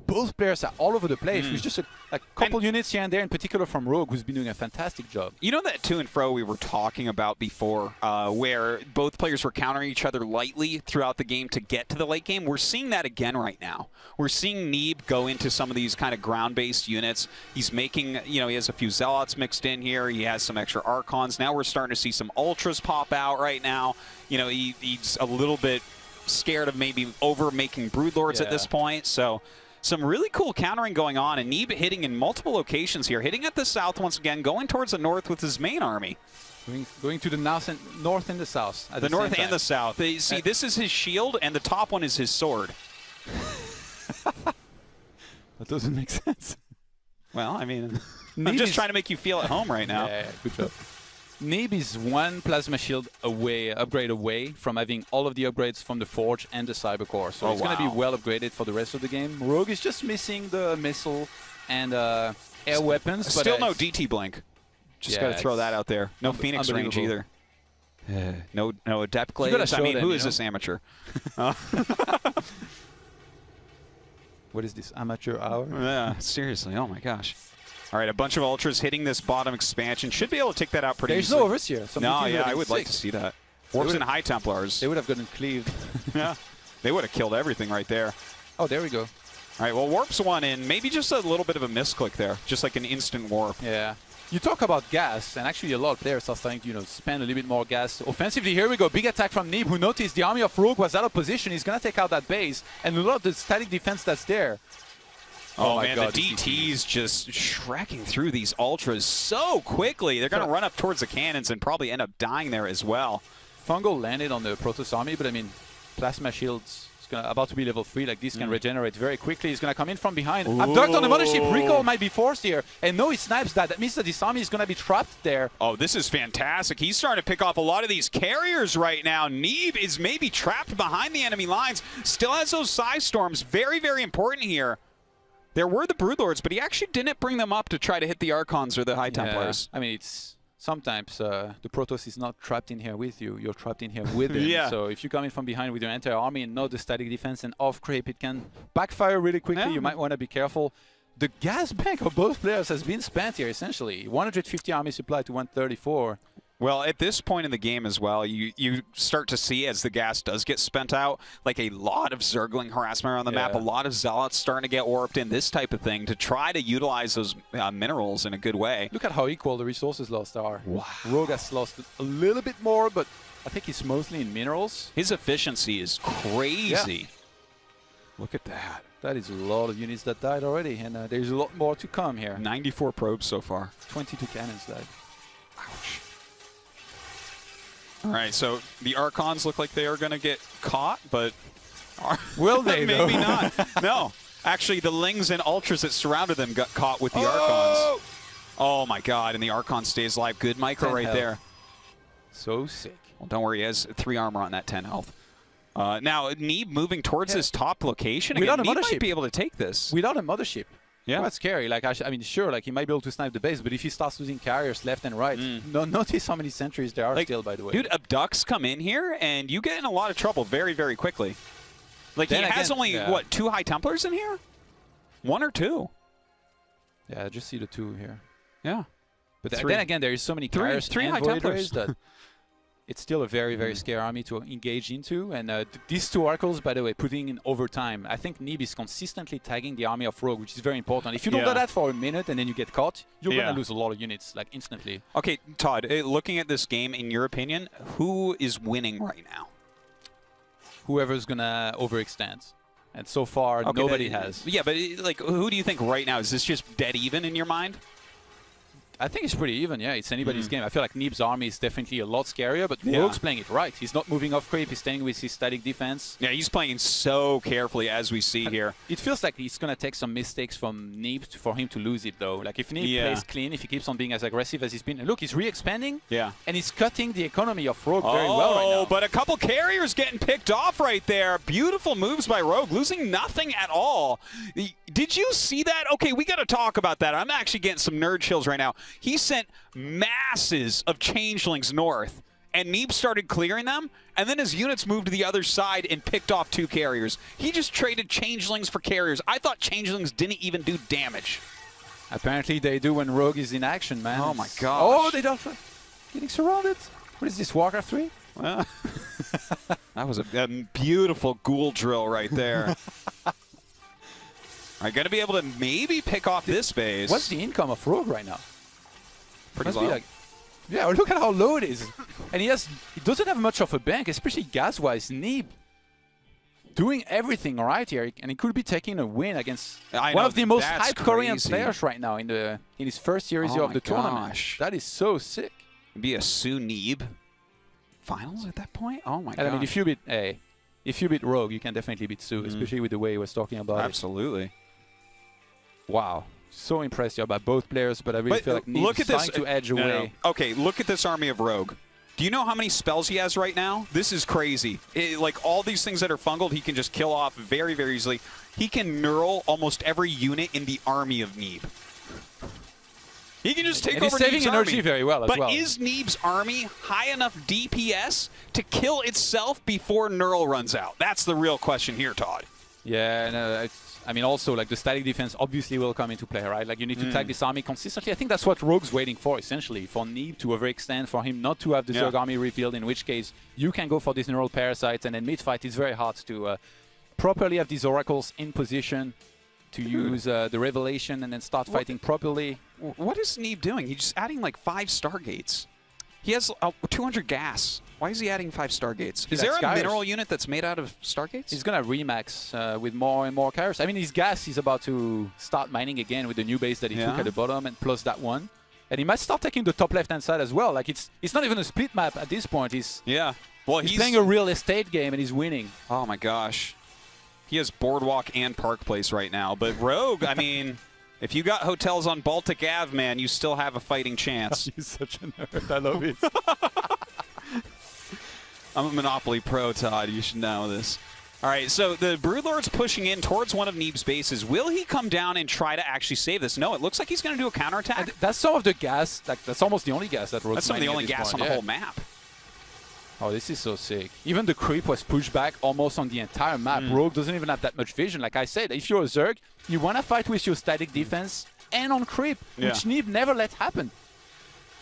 Both players are all over the place, with just a couple units here and there, in particular from Rogue, who's been doing a fantastic job. You know that to and fro we were talking about before, where both players were countering each other lightly throughout the game to get to the late game? We're seeing that again right now. We're seeing Neeb go into some of these kind of ground-based units. He's making, he has a few Zealots mixed in here. He has some extra Archons. Now we're starting to see some Ultras pop out right now. He's a little bit scared of maybe over-making Broodlords at this point, so... Some really cool countering going on, and Neeb hitting in multiple locations here. Hitting at the south once again, going towards the north with his main army. Going to the north and the south. The north and the south. See, this is his shield, and the top one is his sword. That doesn't make sense. Well, I mean, I'm Neeb just is- trying to make you feel at home right now. Yeah, good job. Neeb is one plasma shield upgrade away from having all of the upgrades from the Forge and the Cybercore. So it's going to be well upgraded for the rest of the game. Rogue is just missing the missile and air weapons. But Still no DT blink. Just got to throw that out there. No Phoenix range either. No Adept Glaives. I mean, who is this amateur? What is this, amateur hour? Yeah, seriously. Oh my gosh. All right, a bunch of Ultras hitting this bottom expansion. Should be able to take that out pretty There's easily. no Overseer. No, yeah, I would like to see that. Warps and High Templars. They would have gotten cleaved. Yeah, they would have killed everything right there. Oh, there we go. All right, well, Warps one in. Maybe just a little bit of a misclick there. Just like an instant warp. Yeah. You talk about gas, and actually a lot of players are starting to, spend a little bit more gas offensively. Here we go, big attack from Neeb, who noticed the army of Rogue was out of position. He's going to take out that base, and a lot of the static defense that's there. Oh, my man, God, the DT's just shrekking through these Ultras so quickly. They're going to run up towards the cannons and probably end up dying there as well. Fungal landed on the Protoss army, but I mean, Plasma Shields is about to be level 3. Like, this can regenerate very quickly. He's going to come in from behind. Abduct on the mothership. Recall might be forced here. And no, he snipes that. That means that this army is going to be trapped there. Oh, this is fantastic. He's starting to pick off a lot of these carriers right now. Neeb is maybe trapped behind the enemy lines. Still has those Psy Storms. Very, very important here. There were the Broodlords, but he actually didn't bring them up to try to hit the Archons or the High Templars. I mean, it's sometimes the Protoss is not trapped in here with you. You're trapped in here with them. Yeah. So if you come in from behind with your entire army and not the static defense and off creep, it can backfire really quickly. Yeah. You might want to be careful. The gas bank of both players has been spent here, essentially. 150 army supply to 134. Well, at this point in the game as well, you start to see as the gas does get spent out, like a lot of Zergling harassment around the map, a lot of Zealots starting to get warped in, this type of thing, to try to utilize those minerals in a good way. Look at how equal the resources lost are. Wow. Rogue has lost a little bit more, but I think it's mostly in minerals. His efficiency is crazy. Look at that. That is a lot of units that died already, and there's a lot more to come here. 94 probes so far. 22 cannons died. Ouch. All right, so the Archons look like they are going to get caught, but Will they, maybe though? not. No. Actually, the Lings and Ultras that surrounded them got caught with the Archons. Oh, my God, and the Archon stays alive. Good micro 10 right health. there. So sick. Well, don't worry, he has 3 armor on that 10 health. Now, Neeb moving towards his top location. Without Again, a Neeb mothership. might be able to take this. Without a mothership. Yeah. Quite scary. Like, I mean, sure, like he might be able to snipe the base, but if he starts losing carriers left and right, notice how many sentries there are still, by the way. Dude, Abducts come in here, and you get in a lot of trouble very, very quickly. Like, Then he has again, only, what, 2 High Templars in here? 1 or 2? Yeah, just see the 2 here. Yeah. But Three. then again, there is so many Three carriers and High Voiders Templars. that it's still a very, very scary army to engage into. And these 2 Oracles, by the way, putting in overtime. I think Neeb is consistently tagging the army of Rogue, which is very important. If you don't do that for a minute and then you get caught, you're going to lose a lot of units, like, instantly. Okay, Todd, looking at this game, in your opinion, who is winning right now? Whoever's going to overextend. And so far, nobody has. Yeah, but like, who do you think right now? Is this just dead even in your mind? I think it's pretty even, yeah. It's anybody's game. I feel like Neeb's army is definitely a lot scarier, but Rogue's playing it right. He's not moving off creep. He's staying with his static defense. Yeah, he's playing so carefully, as we see here. It feels like he's going to take some mistakes from Neeb for him to lose it, though. Like, if Neeb plays clean, if he keeps on being as aggressive as he's been. Look, he's re-expanding. Yeah. And he's cutting the economy of Rogue very well right now. Oh, but a couple carriers getting picked off right there. Beautiful moves by Rogue, losing nothing at all. Did you see that? Okay, we got to talk about that. I'm actually getting some nerd chills right now. He sent masses of changelings north, and Neeb started clearing them, and then his units moved to the other side and picked off 2 carriers. He just traded changelings for carriers. I thought changelings didn't even do damage. Apparently they do when Rogue is in action, man. Oh my gosh. Oh, they don't. Getting surrounded. What is this, Warcraft 3? Well, that was a beautiful ghoul drill right there. All right, going to be able to maybe pick off this base. What's the income of Rogue right now? Pretty Must low. be like, yeah, look at how low it is. And he doesn't have much of a bank, especially gas-wise. Neeb doing everything right here, and he could be taking a win against one of the most hyped Korean players right now in his first series of the tournament. That is so sick. It'd be a Sue Neeb finals at that point? Oh my god. I mean, if you beat if you beat Rogue, you can definitely beat Su, especially with the way he was talking about Absolutely. it. Wow. So impressed here by both players, but I really feel like Neeb is trying to edge away. Okay, look at this army of Rogue. Do you know how many spells he has right now? This is crazy. Like, all these things that are fungled, he can just kill off very, very easily. He can neural almost every unit in the army of Neeb. He can just take over Neeb's saving energy very well as well. But is Neeb's army high enough DPS to kill itself before neural runs out? That's the real question here, Todd. Yeah, and I mean, also, like, the static defense obviously will come into play, right? Like, you need to tag this army consistently. I think that's what Rogue's waiting for, essentially, for Neeb to overextend, for him not to have the Zerg army revealed, in which case you can go for these neural parasites, and then mid-fight it's very hard to properly have these oracles in position to use the revelation and then start fighting properly. What is Neeb doing? He's just adding like 5 Stargates. He has 200 gas. Why is he adding 5 Stargates? Is there a mineral unit that's made out of Stargates? He's going to remax with more and more carriers. I mean, his gas is about to start mining again with the new base that he took at the bottom, and plus that one. And he might start taking the top left-hand side as well. Like, it's not even a split map at this point. Well, he's playing a real estate game, and he's winning. Oh, my gosh. He has Boardwalk and Park Place right now. But Rogue, I mean, if you got hotels on Baltic Ave, man, you still have a fighting chance. He's such a nerd. I love it. I'm a Monopoly pro, Todd. You should know this. All right, so the Broodlord's pushing in towards one of Neeb's bases. Will he come down and try to actually save this? No, it looks like he's going to do a counterattack. And that's some of the gas. Like, that's almost the only gas that Rogue's That's some of the only gas on the whole map. Oh, this is so sick. Even the creep was pushed back almost on the entire map. Rogue doesn't even have that much vision. Like I said, if you're a Zerg, you want to fight with your static defense and on creep, which Neeb never let happen.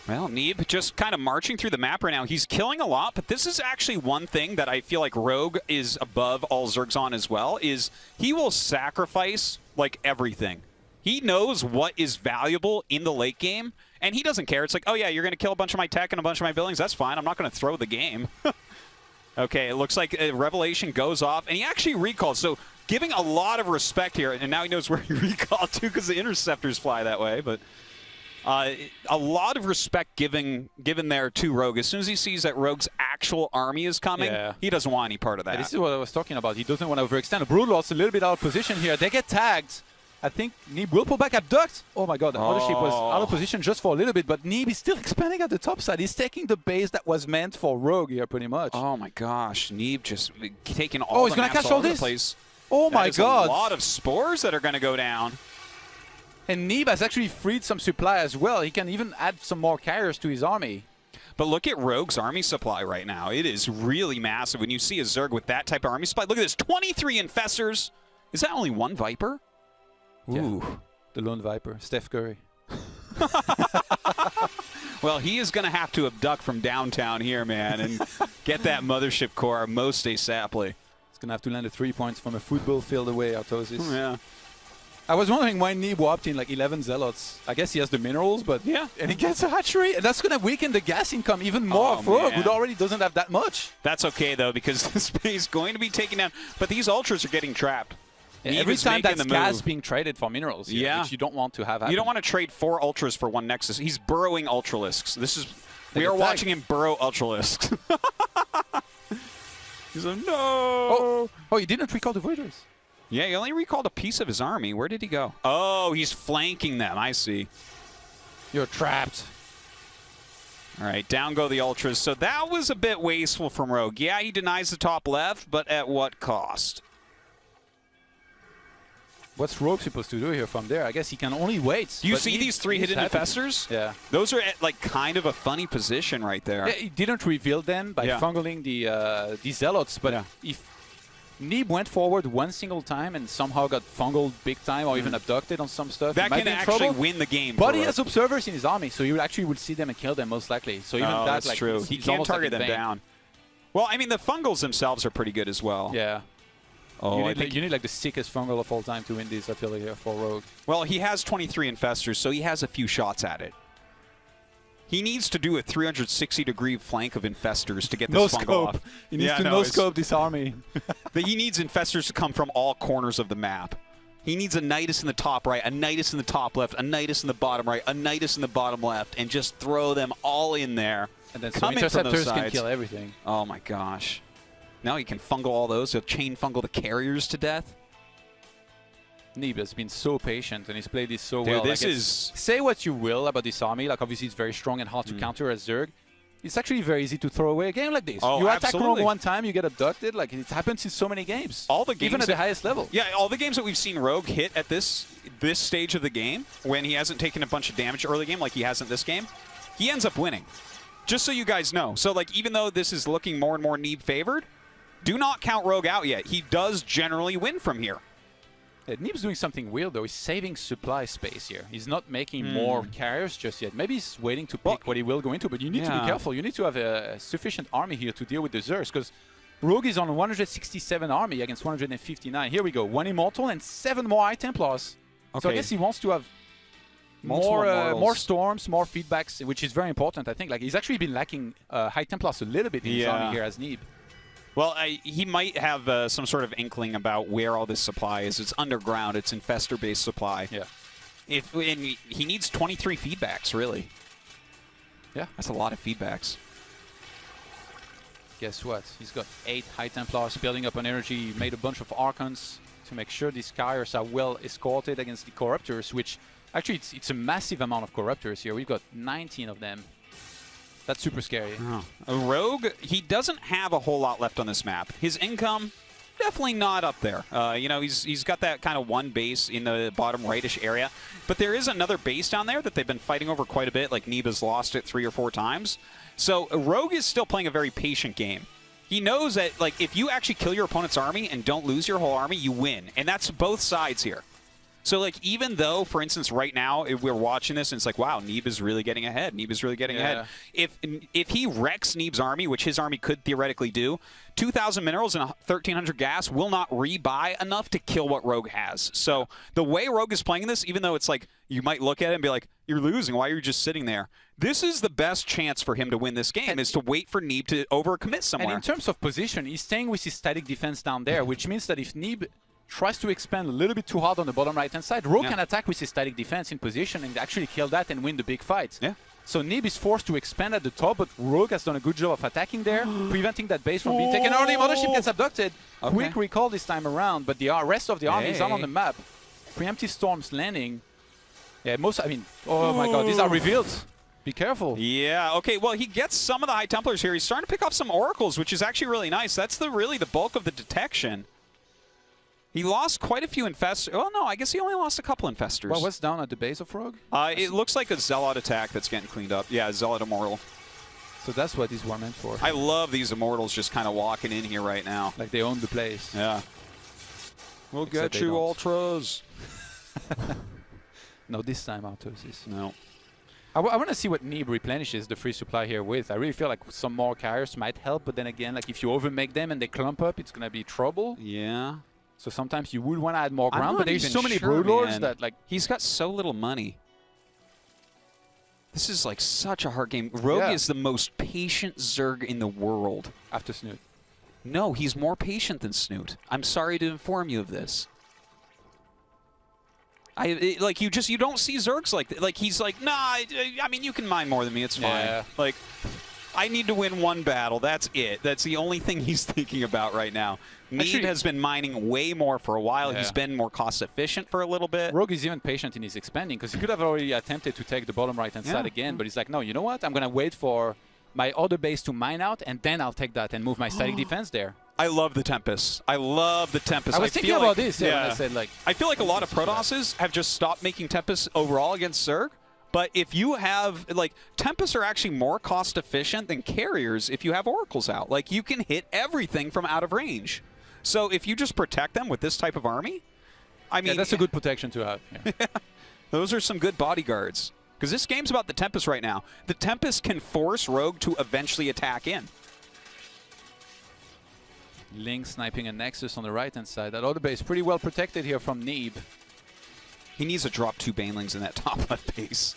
Well, Neeb just kind of marching through the map right now. He's killing a lot, but this is actually one thing that I feel like Rogue is above all Zergs on as well, is he will sacrifice, like, everything. He knows what is valuable in the late game, and he doesn't care. It's like, oh, yeah, you're going to kill a bunch of my tech and a bunch of my buildings. That's fine. I'm not going to throw the game. Okay, it looks like a Revelation goes off, and he actually recalls. So giving a lot of respect here, and now he knows where he recalled to because the interceptors fly that way, but... a lot of respect given there to Rogue. As soon as he sees that Rogue's actual army is coming, he doesn't want any part of that. Yeah, this is what I was talking about. He doesn't want to overextend. The Broodlord's a little bit out of position here. They get tagged. I think Neeb will pull back Abduct. Oh my god, the other ship was out of position just for a little bit, but Neeb is still expanding at the top side. He's taking the base that was meant for Rogue here, pretty much. Oh my gosh, Neeb just taking all he's the going to catch all this? Place. Oh my god. A lot of spores that are going to go down. And Neeb has actually freed some supply as well. He can even add some more carriers to his army. But look at Rogue's army supply right now. It is really massive when you see a Zerg with that type of army supply. Look at this, 23 Infestors. Is that only one Viper? Ooh. Yeah. The lone Viper, Steph Curry. Well, he is going to have to abduct from downtown here, man, and get that mothership core most ASAPly. He's going to have to land the 3 points from a football field away, Artosis. Yeah. I was wondering why Neeb warped in like 11 Zealots. I guess he has the minerals, but and he gets a hatchery, and that's going to weaken the gas income even more for Rogue, who already doesn't have that much. That's okay, though, because this base is going to be taken down. But these Ultras are getting trapped. Yeah, every time that's gas being traded for minerals, which you don't want to have happen. You don't want to trade 4 Ultras for 1 Nexus. He's burrowing Ultralisks. This is we are watching him burrow Ultralisks. He's like, no! Oh, he didn't recall the Voiders. Yeah, he only recalled a piece of his army. Where did he go? Oh, he's flanking them. I see. You're trapped. All right, down go the Ultras. So that was a bit wasteful from Rogue. Yeah, he denies the top left, but at what cost? What's Rogue supposed to do here from there? I guess he can only wait. Do you see these 3 hidden Infestors? Yeah. Those are at like kind of a funny position right there. Yeah, he didn't reveal them by fungling the Zealots, but if Neeb went forward one single time and somehow got fungled big time or even abducted on some stuff, that can actually win the game. But he has observers in his army, so you actually would see them and kill them most likely. So even that's like, true. He can target them down. Well, I mean, the fungals themselves are pretty good as well. Yeah. Oh, you need like the sickest fungal of all time to win this, I feel like, here for Rogue. Well, he has 23 Infestors, so he has a few shots at it. He needs to do a 360-degree flank of Infestors to get this fungal off. He needs to no-scope this army. He needs Infestors to come from all corners of the map. He needs a Nidus in the top right, a Nidus in the top left, a Nidus in the bottom right, a Nidus in the bottom left, and just throw them all in there. And then some interceptors can kill everything. Oh, my gosh. No, he can fungal all those. He'll chain fungal the carriers to death. Neeb has been so patient and he's played this so Dude, well. this Like, is... say what you will about this army. Like obviously it's very strong and hard to counter as Zerg. It's actually very easy to throw away a game like this. Oh, you attack absolutely. Rogue one time, you get abducted. Like it happens in so many games. All the games even at that- the highest level. Yeah, all the games that we've seen Rogue hit at this stage of the game, when he hasn't taken a bunch of damage early game like he hasn't this game, he ends up winning. Just so you guys know. So like even though this is looking more and more Neeb favored, do not count Rogue out yet. He does generally win from here. Yeah, Neeb's doing something weird though. He's saving supply space here. He's not making more carriers just yet. Maybe he's waiting to pick what he will go into, but you need to be careful. You need to have a sufficient army here to deal with the Zergs, because Rogue is on 167 army against 159. Here we go. 1 Immortal and 7 more High Templars. So I guess he wants to have more storms, more feedbacks, which is very important, I think. Like he's actually been lacking High Templars a little bit in his army here as Neeb. Well, he might have some sort of inkling about where all this supply is. It's underground. It's infestor-based supply. Yeah. And he needs 23 feedbacks, really. Yeah. That's a lot of feedbacks. Guess what? He's got 8 High Templars building up on energy. He made a bunch of Archons to make sure these carriers are well escorted against the Corruptors, which actually it's a massive amount of Corruptors here. We've got 19 of them. That's super scary. Rogue, he doesn't have a whole lot left on this map. His income, definitely not up there. You know, he's got that kind of one base in the bottom rightish area, but there is another base down there that they've been fighting over quite a bit. Like Neeb has lost it 3 or 4 times. So Rogue is still playing a very patient game. He knows that like if you actually kill your opponent's army and don't lose your whole army, you win, and that's both sides here. So, like, even though, for instance, right now, if we're watching this and it's like, wow, Neeb is really getting ahead. Neeb is really getting ahead. If he wrecks Neeb's army, which his army could theoretically do, 2,000 minerals and 1,300 gas will not rebuy enough to kill what Rogue has. So, the way Rogue is playing this, even though it's like, you might look at it and be like, you're losing, why are you just sitting there? This is the best chance for him to win this game, is to wait for Neeb to overcommit somewhere. And in terms of position, he's staying with his static defense down there, which means that if Neeb tries to expand a little bit too hard on the bottom right-hand side, Rogue can attack with his static defense in position and actually kill that and win the big fight. Yeah. So Neeb is forced to expand at the top, but Rogue has done a good job of attacking there, preventing that base from being taken. Early Mothership gets abducted. Quick recall this time around, but the rest of the army is on the map. Preemptive Storms landing. Yeah, I mean, oh my god, these are revealed. Be careful. Yeah, okay, well, he gets some of the High Templars here. He's starting to pick off some Oracles, which is actually really nice. That's really the bulk of the detection. He lost quite a few infestors. Well, no, I guess he only lost a couple infestors. Well, what's down at the base of Rogue? It looks like a Zealot attack that's getting cleaned up. Yeah, Zealot Immortal. So that's what these were meant for. I love these Immortals just kind of walking in here right now. Like they own the place. Yeah. We'll get you, Ultras. No, this time, Arthurs. No. I want to see what Neeb replenishes the free supply here with. I really feel like some more carriers might help, but then again, like if you overmake them and they clump up, it's going to be trouble. Yeah. So sometimes you would want to add more ground, but there's so many Broodlords that like... He's got so little money. This is like such a hard game. Rogue is the most patient Zerg in the world. After Snoot. No, he's more patient than Snoot. I'm sorry to inform you of this. You don't see Zergs like that. Like he's like, nah, I mean, you can mine more than me. It's fine. Yeah. Like, I need to win one battle. That's it. That's the only thing he's thinking about right now. Neeb has been mining way more for a while. He's been more cost efficient for a little bit. Rogue is even patient in his expanding because he could have already attempted to take the bottom right-hand side again, but he's like, no, you know what? I'm going to wait for my other base to mine out, and then I'll take that and move my static defense there. I love the Tempest. I love the Tempest. I was thinking about this when I said, like... I feel like a lot of Protosses have just stopped making Tempest overall against Zerg. But if you have, like, Tempests are actually more cost efficient than carriers if you have Oracles out. Like, you can hit everything from out of range. So if you just protect them with this type of army, I mean... Yeah, that's a good protection to have. Yeah. Those are some good bodyguards. Because this game's about the Tempest right now. The Tempest can force Rogue to eventually attack in. Link sniping a Nexus on the right-hand side. That other base pretty well protected here from Neeb. He needs to drop 2 Banelings in that top left base.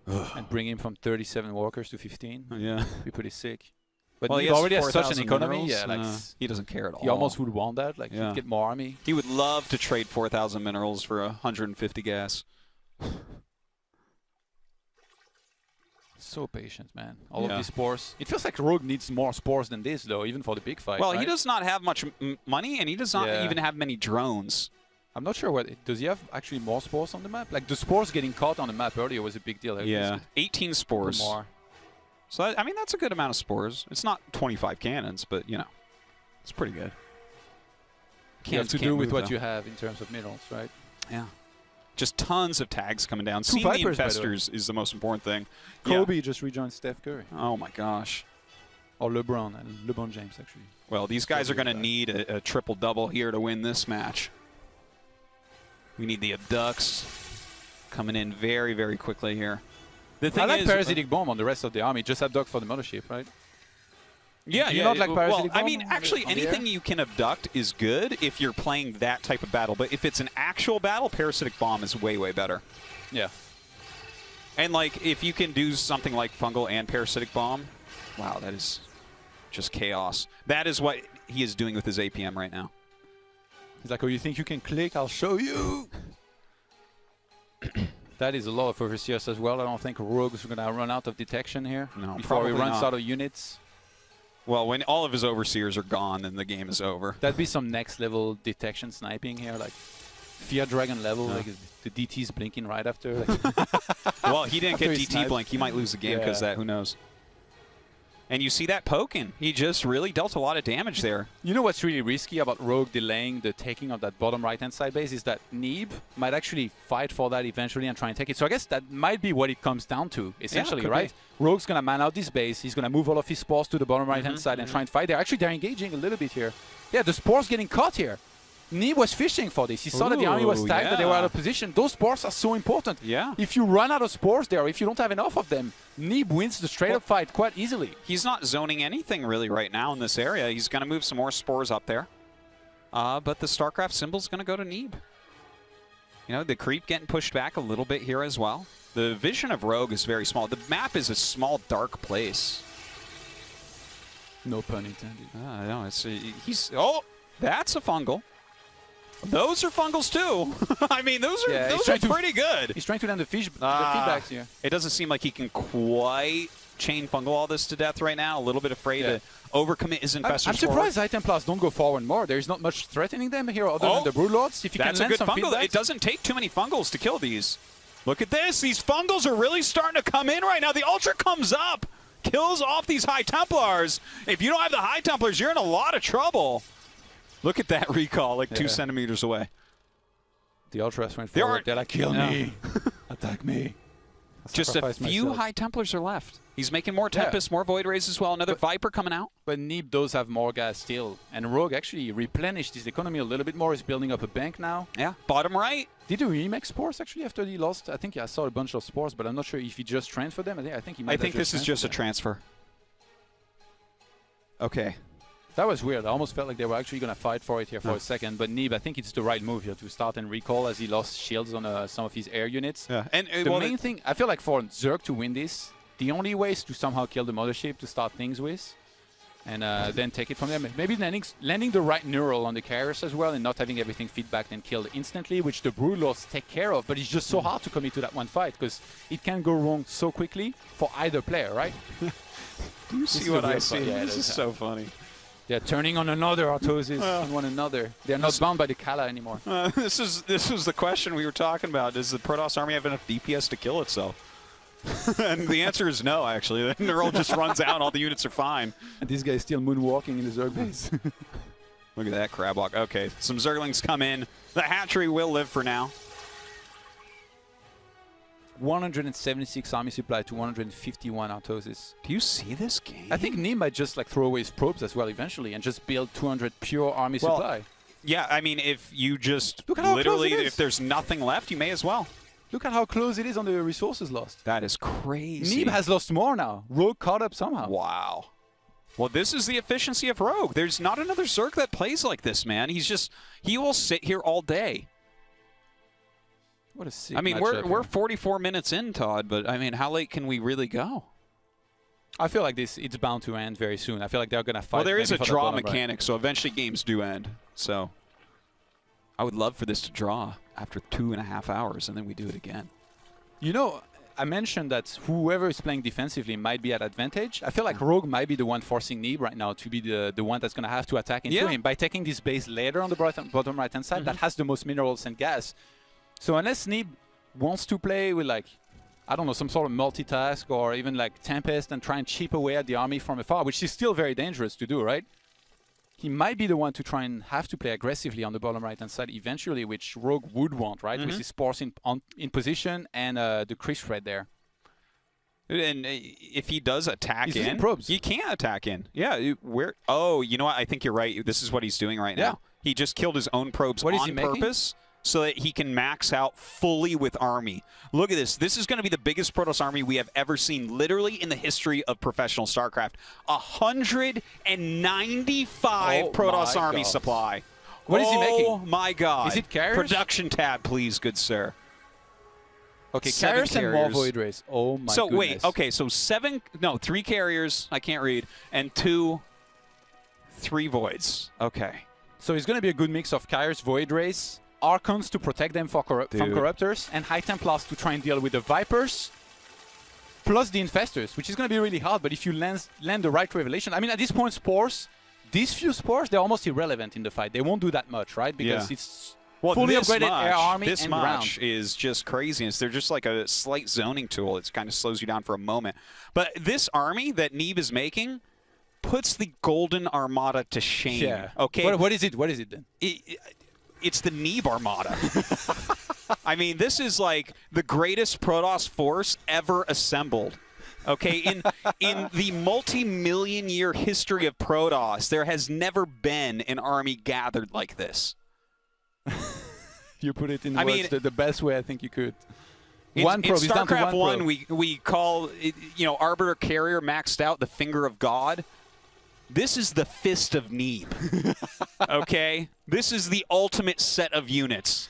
And bring him from 37 walkers to 15. Yeah. Be pretty sick. But well, Neeb already has such an economy. Yeah, like he doesn't care at all. He almost would want that. Like, he'd get more army. He would love to trade 4,000 minerals for 150 gas. So patient, man. All of these spores. It feels like Rogue needs more spores than this, though, even for the big fight. Well, right? he does not have much money, and he does not even have many drones. I'm not sure does he have actually more spores on the map? Like the spores getting caught on the map earlier was a big deal. Yeah, 18 spores. More. So I mean that's a good amount of spores. It's not 25 cannons, but you know, it's pretty good. You have to do with what you have in terms of minerals, right? Yeah. Just tons of tags coming down. 2 Seeing the Vipers, infestors is the most important thing. Kobe just rejoined Steph Curry. Oh my gosh. Or LeBron, and LeBron James actually. Well, these guys are going to need a triple-double here to win this match. We need the abducts coming in very, very quickly here. The thing I like is, Parasitic Bomb on the rest of the army. Just abduct for the mothership, right? Yeah, Do you not like Parasitic well, I Bomb mean, actually, anything you can abduct is good if you're playing that type of battle. But if it's an actual battle, Parasitic Bomb is way, way better. Yeah. And, like, if you can do something like Fungal and Parasitic Bomb, wow, that is just chaos. That is what he is doing with his APM right now. He's like, oh, you think you can click? I'll show you. That is a lot of overseers as well. I don't think Rogue's going to run out of detection here before he runs out of units. Well, when all of his overseers are gone, then the game is over. That'd be some next level detection sniping here, like Fear Dragon level, like the DT's blinking right after. Like well, he didn't get After he DT sniped. blink. He might lose the game because that. Who knows? And you see that poking. He just really dealt a lot of damage there. You know what's really risky about Rogue delaying the taking of that bottom right-hand side base is that Neeb might actually fight for that eventually and try and take it. So I guess that might be what it comes down to, essentially, right? Rogue's going to man out this base. He's going to move all of his spores to the bottom right-hand side and try and fight there. Actually, they're engaging a little bit here. Yeah, the spores getting caught here. Neeb was fishing for this. He saw that the army was tagged, that they were out of position. Those spores are so important. Yeah. If you run out of spores there, if you don't have enough of them, Neeb wins the straight-up fight quite easily. He's not zoning anything really right now in this area. He's going to move some more spores up there. But the StarCraft symbol's going to go to Neeb. You know, the creep getting pushed back a little bit here as well. The vision of Rogue is very small. The map is a small, dark place. No pun intended. I know. Oh, that's a fungal. Those are fungals too. I mean, those are pretty good. He's trying to land the feedbacks here. It doesn't seem like he can quite chain fungal all this to death right now. A little bit afraid to overcommit his infestors. I'm surprised High Templars don't go forward more. There's not much threatening them here other than the Broodlords. If you that's can land a good some fungal. feedbacks. It doesn't take too many fungals to kill these. Look at this. These fungals are really starting to come in right now. The Ultra comes up, kills off these High Templars. If you don't have the High Templars, you're in a lot of trouble. Look at that recall, like 2 centimeters away. The Ultras went forward. They're like, kill me. Attack me. Just a few High Templars are left. He's making more Tempest, more Void Rays as well. Another Viper coming out. But Neeb does have more gas still. And Rogue actually replenished his economy a little bit more. He's building up a bank now. Yeah, bottom right. Did he remake spores actually after he lost? I think I saw a bunch of spores, but I'm not sure if he just transferred them. I think he might. I think this is just a transfer. Okay. That was weird. I almost felt like they were actually going to fight for it here for a second. But Neeb, I think it's the right move here to start and recall as he lost shields on some of his air units. Yeah. And the main thing, I feel like for Zerg to win this, the only way is to somehow kill the mothership to start things with. And then take it from them. Maybe landing the right neural on the carriers as well and not having everything feedback and killed instantly, which the Broodlords take care of. But it's just so hard to commit to that one fight because it can go wrong so quickly for either player, right? Do you see what I see? Yeah, this is so funny. They're turning on another Artosis on one another. They're not bound by the Kala anymore. This was the question we were talking about. Does the Protoss army have enough DPS to kill itself? And the answer is no, actually. The neural just runs out. All the units are fine. And this guy is still moonwalking in the Zerg base. Look at that crab walk. Okay, some Zerglings come in. The hatchery will live for now. 176 army supply to 151 Artosis. Do you see this game? I think Neeb might just like throw away his probes as well eventually and just build 200 pure army supply. Yeah, I mean, if you just Look at how literally, close it is. if there's nothing left, you may as well. Look at how close it is on the resources lost. That is crazy. Neeb has lost more now. Rogue caught up somehow. Wow. Well, this is the efficiency of Rogue. There's not another Zerg that plays like this, man. He will sit here all day. What a sick I mean, matchup we're here. 44 minutes in, Todd, but I mean, how late can we really go? I feel like it's bound to end very soon. I feel like they're going to fight. Well, there is a maybe for the draw bottom mechanic, so eventually games do end. So I would love for this to draw after 2.5 hours, and then we do it again. You know, I mentioned that whoever is playing defensively might be at advantage. I feel like Rogue might be the one forcing Neeb right now to be the one that's going to have to attack into him by taking this base later on the bottom right-hand side that has the most minerals and gas. So unless Neeb wants to play with like, I don't know, some sort of multitask or even like Tempest and try and chip away at the army from afar, which is still very dangerous to do, right? He might be the one to try and have to play aggressively on the bottom right-hand side eventually, which Rogue would want, right? With his Spores in position and the Chris thread there. And if he does attack he's in, probes. he can't attack in. Yeah, where? Oh, you know what? I think you're right. This is what he's doing right now. He just killed his own probes on purpose so that he can max out fully with army. Look at this. This is going to be the biggest Protoss army we have ever seen, literally in the history of professional StarCraft. 195 Protoss army supply. What is he making? Oh my God! Is it carriers? Production tab, please, good sir. Okay, carriers and more Void Rays. Oh my So goodness. wait, okay, so 3 carriers, I can't read, and 3 voids. Okay. So it's going to be a good mix of carriers, Void Rays, Archons to protect them from Corruptors, and High Templars to try and deal with the Vipers, plus the Infestors, which is going to be really hard, but if you land the right Revelation, I mean, at this point, Spores, these few Spores, they're almost irrelevant in the fight. They won't do that much, right? Because it's fully upgraded air army this and much ground. is just craziness. They're just like a slight zoning tool. It kind of slows you down for a moment. But this army that Neeb is making puts the Golden Armada to shame. Yeah. Okay. What is it? What is it then? It's the Neeb Armada. I mean, this is like the greatest Protoss force ever assembled. Okay, in the multi-million year history of Protoss, there has never been an army gathered like this. You put it in words the best way I think you could. In StarCraft 1, we call it, Arbiter Carrier maxed out, the Finger of God. This is the Fist of Neeb. Okay? This is the ultimate set of units.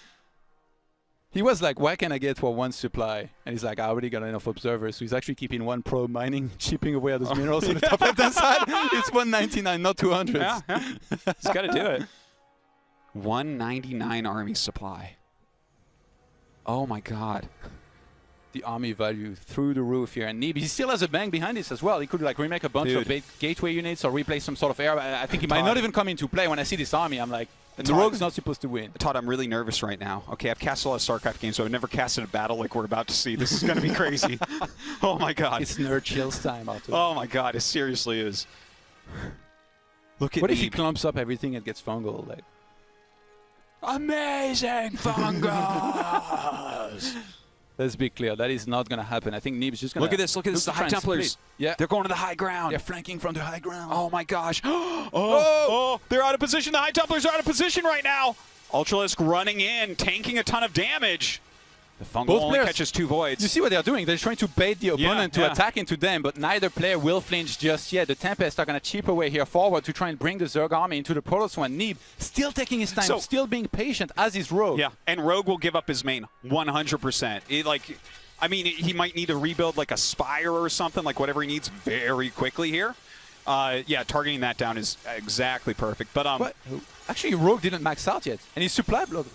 He was like, what can I get for 1 supply? And he's like, I already got enough observers. So he's actually keeping 1 probe mining, chipping away at those minerals on the top left-hand side. It's 199, not 200. Yeah. He's got to do it. 199 army supply. Oh my God. The army value through the roof here. And Neeb, he still has a bank behind this as well. He could like remake a bunch of gateway units or replace some sort of air. I think he might not even come into play. When I see this army, I'm like, the Rogue's not supposed to win. Todd, I'm really nervous right now. Okay, I've cast a lot of StarCraft games, so I've never casted a battle like we're about to see. This is going to be crazy. Oh my God. It's nerd chills time out there. Oh my God, it seriously is. Look at What if he clumps up everything and gets fungal? Like, amazing fungus! Let's be clear, that is not going to happen. I think Neeb's just going to... Look at this, the High Templars. Yeah. They're going to the high ground. They're flanking from the high ground. Oh my gosh. Oh, they're out of position. The High Templars are out of position right now. Ultralisk running in, tanking a ton of damage. The Fungal only catches 2 voids. You see what they're doing? They're trying to bait the opponent to attack into them, but neither player will flinch just yet. The Tempest are going to chip away here forward to try and bring the Zerg army into the Protoss one. Neeb still taking his time, still being patient, as is Rogue. Yeah, and Rogue will give up his main 100%. He might need to rebuild like a Spire or something, like whatever he needs very quickly here. Yeah, targeting that down is exactly perfect. But actually, Rogue didn't max out yet, and he's supply block.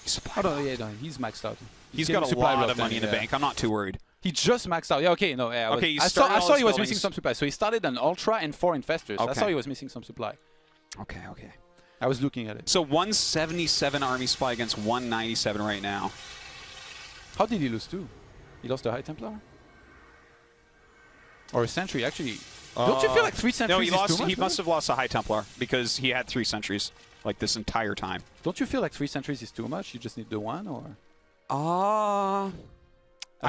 He's maxed out. He's got a lot of money in the bank. I'm not too worried. He just maxed out. Yeah, okay, no. Yeah, okay, I saw he was missing some supply. So he started an Ultra and 4 Infestors. Okay. I saw he was missing some supply. Okay. I was looking at it. So 177 army supply against 197 right now. How did he lose 2? He lost a High Templar? Or a Sentry, actually. Don't you feel like 3 Sentries is too much? He must have lost a High Templar because he had 3 Sentries like this entire time. Don't you feel like 3 Sentries is too much? You just need the 1, or? I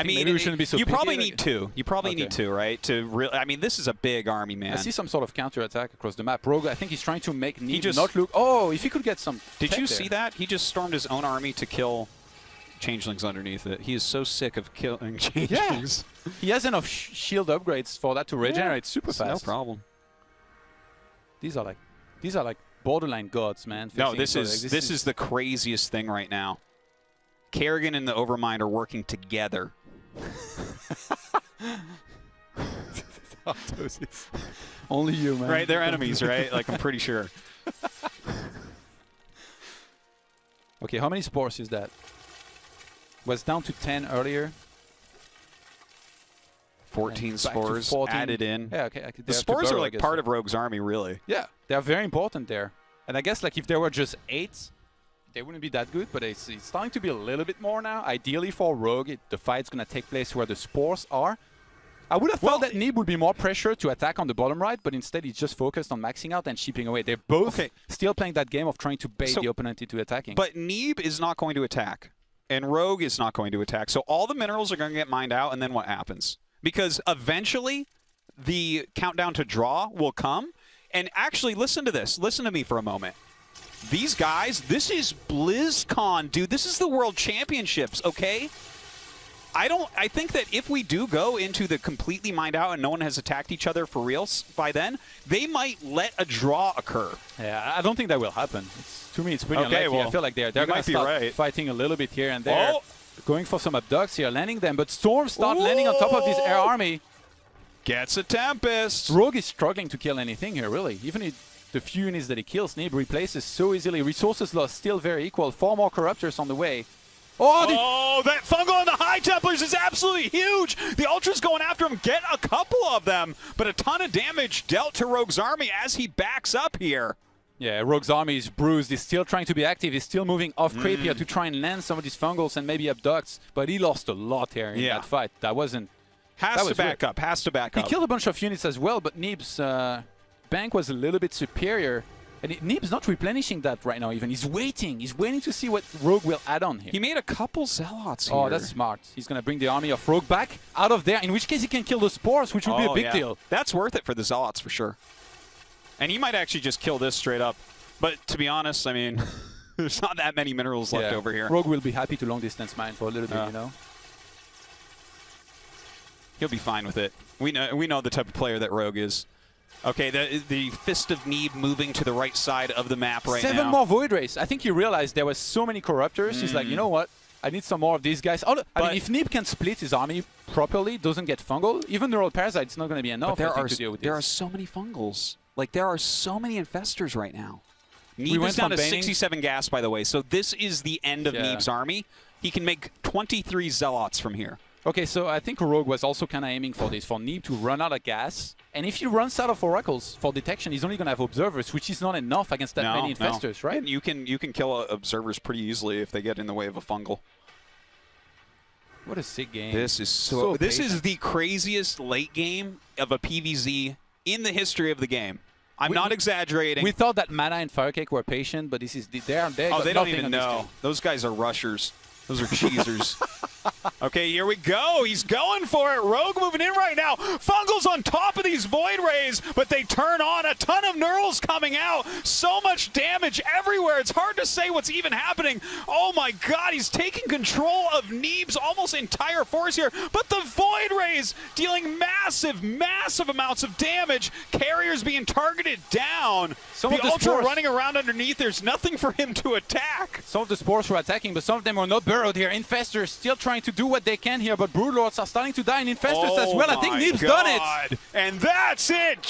mean, maybe we shouldn't be so you picky. probably need 2. You probably need 2, right? I mean, this is a big army, man. I see some sort of counter-attack across the map. Rogue, I think he's trying to make Neeb not look... Oh, if he could get some... Did you see that? He just stormed his own army to kill Changelings underneath it. He is so sick of killing Changelings. Yeah. He has enough shield upgrades for that to regenerate super fast. No problem. These are like borderline gods, man. No, this is the craziest thing right now. Kerrigan and the Overmind are working together. Only you, man. Right, they're enemies, right? Like, I'm pretty sure. Okay, how many spores is that? Was down to 10 earlier. 14 Back to spores 14. added in. Yeah, okay. The spores are like part of Rogue's army, really. Yeah, they're very important there. And I guess like if there were just 8, they wouldn't be that good, but it's starting to be a little bit more now. Ideally for Rogue, the fight's going to take place where the spores are. I would have thought that Neeb would be more pressure to attack on the bottom right, but instead he's just focused on maxing out and chipping away. They're both still playing that game of trying to bait the opponent into attacking. But Neeb is not going to attack, and Rogue is not going to attack. So all the minerals are going to get mined out, and then what happens? Because eventually the countdown to draw will come. And actually, listen to this. Listen to me for a moment. These guys, this is BlizzCon, dude. This is the World Championships, okay? I think that if we do go into the completely mined out and no one has attacked each other for real by then, they might let a draw occur. Yeah, I don't think that will happen. To me, it's pretty unlikely. Well, I feel like they're going to start fighting a little bit here and there. Going for some abducts here, landing them. But Storms start landing on top of this air army. Gets a Tempest. Rogue is struggling to kill anything here, really. Even if the few units that he kills, Neeb replaces so easily. Resources lost still very equal. 4 more Corruptors on the way. Oh, that fungal on the High Templars is absolutely huge. The Ultras going after him, get a couple of them, but a ton of damage dealt to Rogue's army as he backs up here. Yeah, Rogue's army is bruised. He's still trying to be active. He's still moving off creep here to try and land some of these fungals and maybe abducts, but he lost a lot here in that fight. That wasn't... Has to back up. He killed a bunch of units as well, but Neeb's bank was a little bit superior. And Neeb's not replenishing that right now even. He's waiting. He's waiting to see what Rogue will add on here. He made a couple Zealots here. Oh, that's smart. He's going to bring the army of Rogue back out of there, in which case he can kill the Spores, which would be a big deal. That's worth it for the Zealots for sure. And he might actually just kill this straight up. But to be honest, I mean, there's not that many minerals left over here. Rogue will be happy to long-distance mine for a little bit, you know? He'll be fine with it. We know the type of player that Rogue is. Okay, the Fist of Neeb moving to the right side of the map right now. 7 more Void Rays. I think he realized there was so many Corruptors. He's like, you know what? I need some more of these guys. I mean, if Neeb can split his army properly, doesn't get fungal, even Neural Parasite's not going to be enough to deal with this. There are so many fungals. Like, there are so many infestors right now. Neeb is down down to 67 gas, by the way, so this is the end of Neeb's army. He can make 23 Zealots from here. Okay, so I think Rogue was also kind of aiming for this, for Neeb to run out of gas. And if he runs out of Oracles for detection, he's only going to have Observers, which is not enough against that many Infestors, right? And you can kill Observers pretty easily if they get in the way of a fungal. What a sick game. This is this is the craziest late game of a PvZ in the history of the game. I'm not exaggerating. We thought that Mana and Firecake were patient, but this is they don't even know. Those guys are rushers. Those are cheesers. Okay, here we go. He's going for it. Rogue moving in right now. Fungals on top of these Void Rays, but they turn on. A ton of Neurals coming out. So much damage everywhere. It's hard to say what's even happening. Oh my god, he's taking control of Neeb's almost entire force here. But the Void Rays dealing massive, massive amounts of damage. Carriers being targeted down. The Ultra running around underneath. There's nothing for him to attack. Some of the Spores were attacking, but some of them were not burrowed here. Infestors still trying to do what they can here, but Broodlords are starting to die in Infestors as well. I think Neeb's done it. And that's it.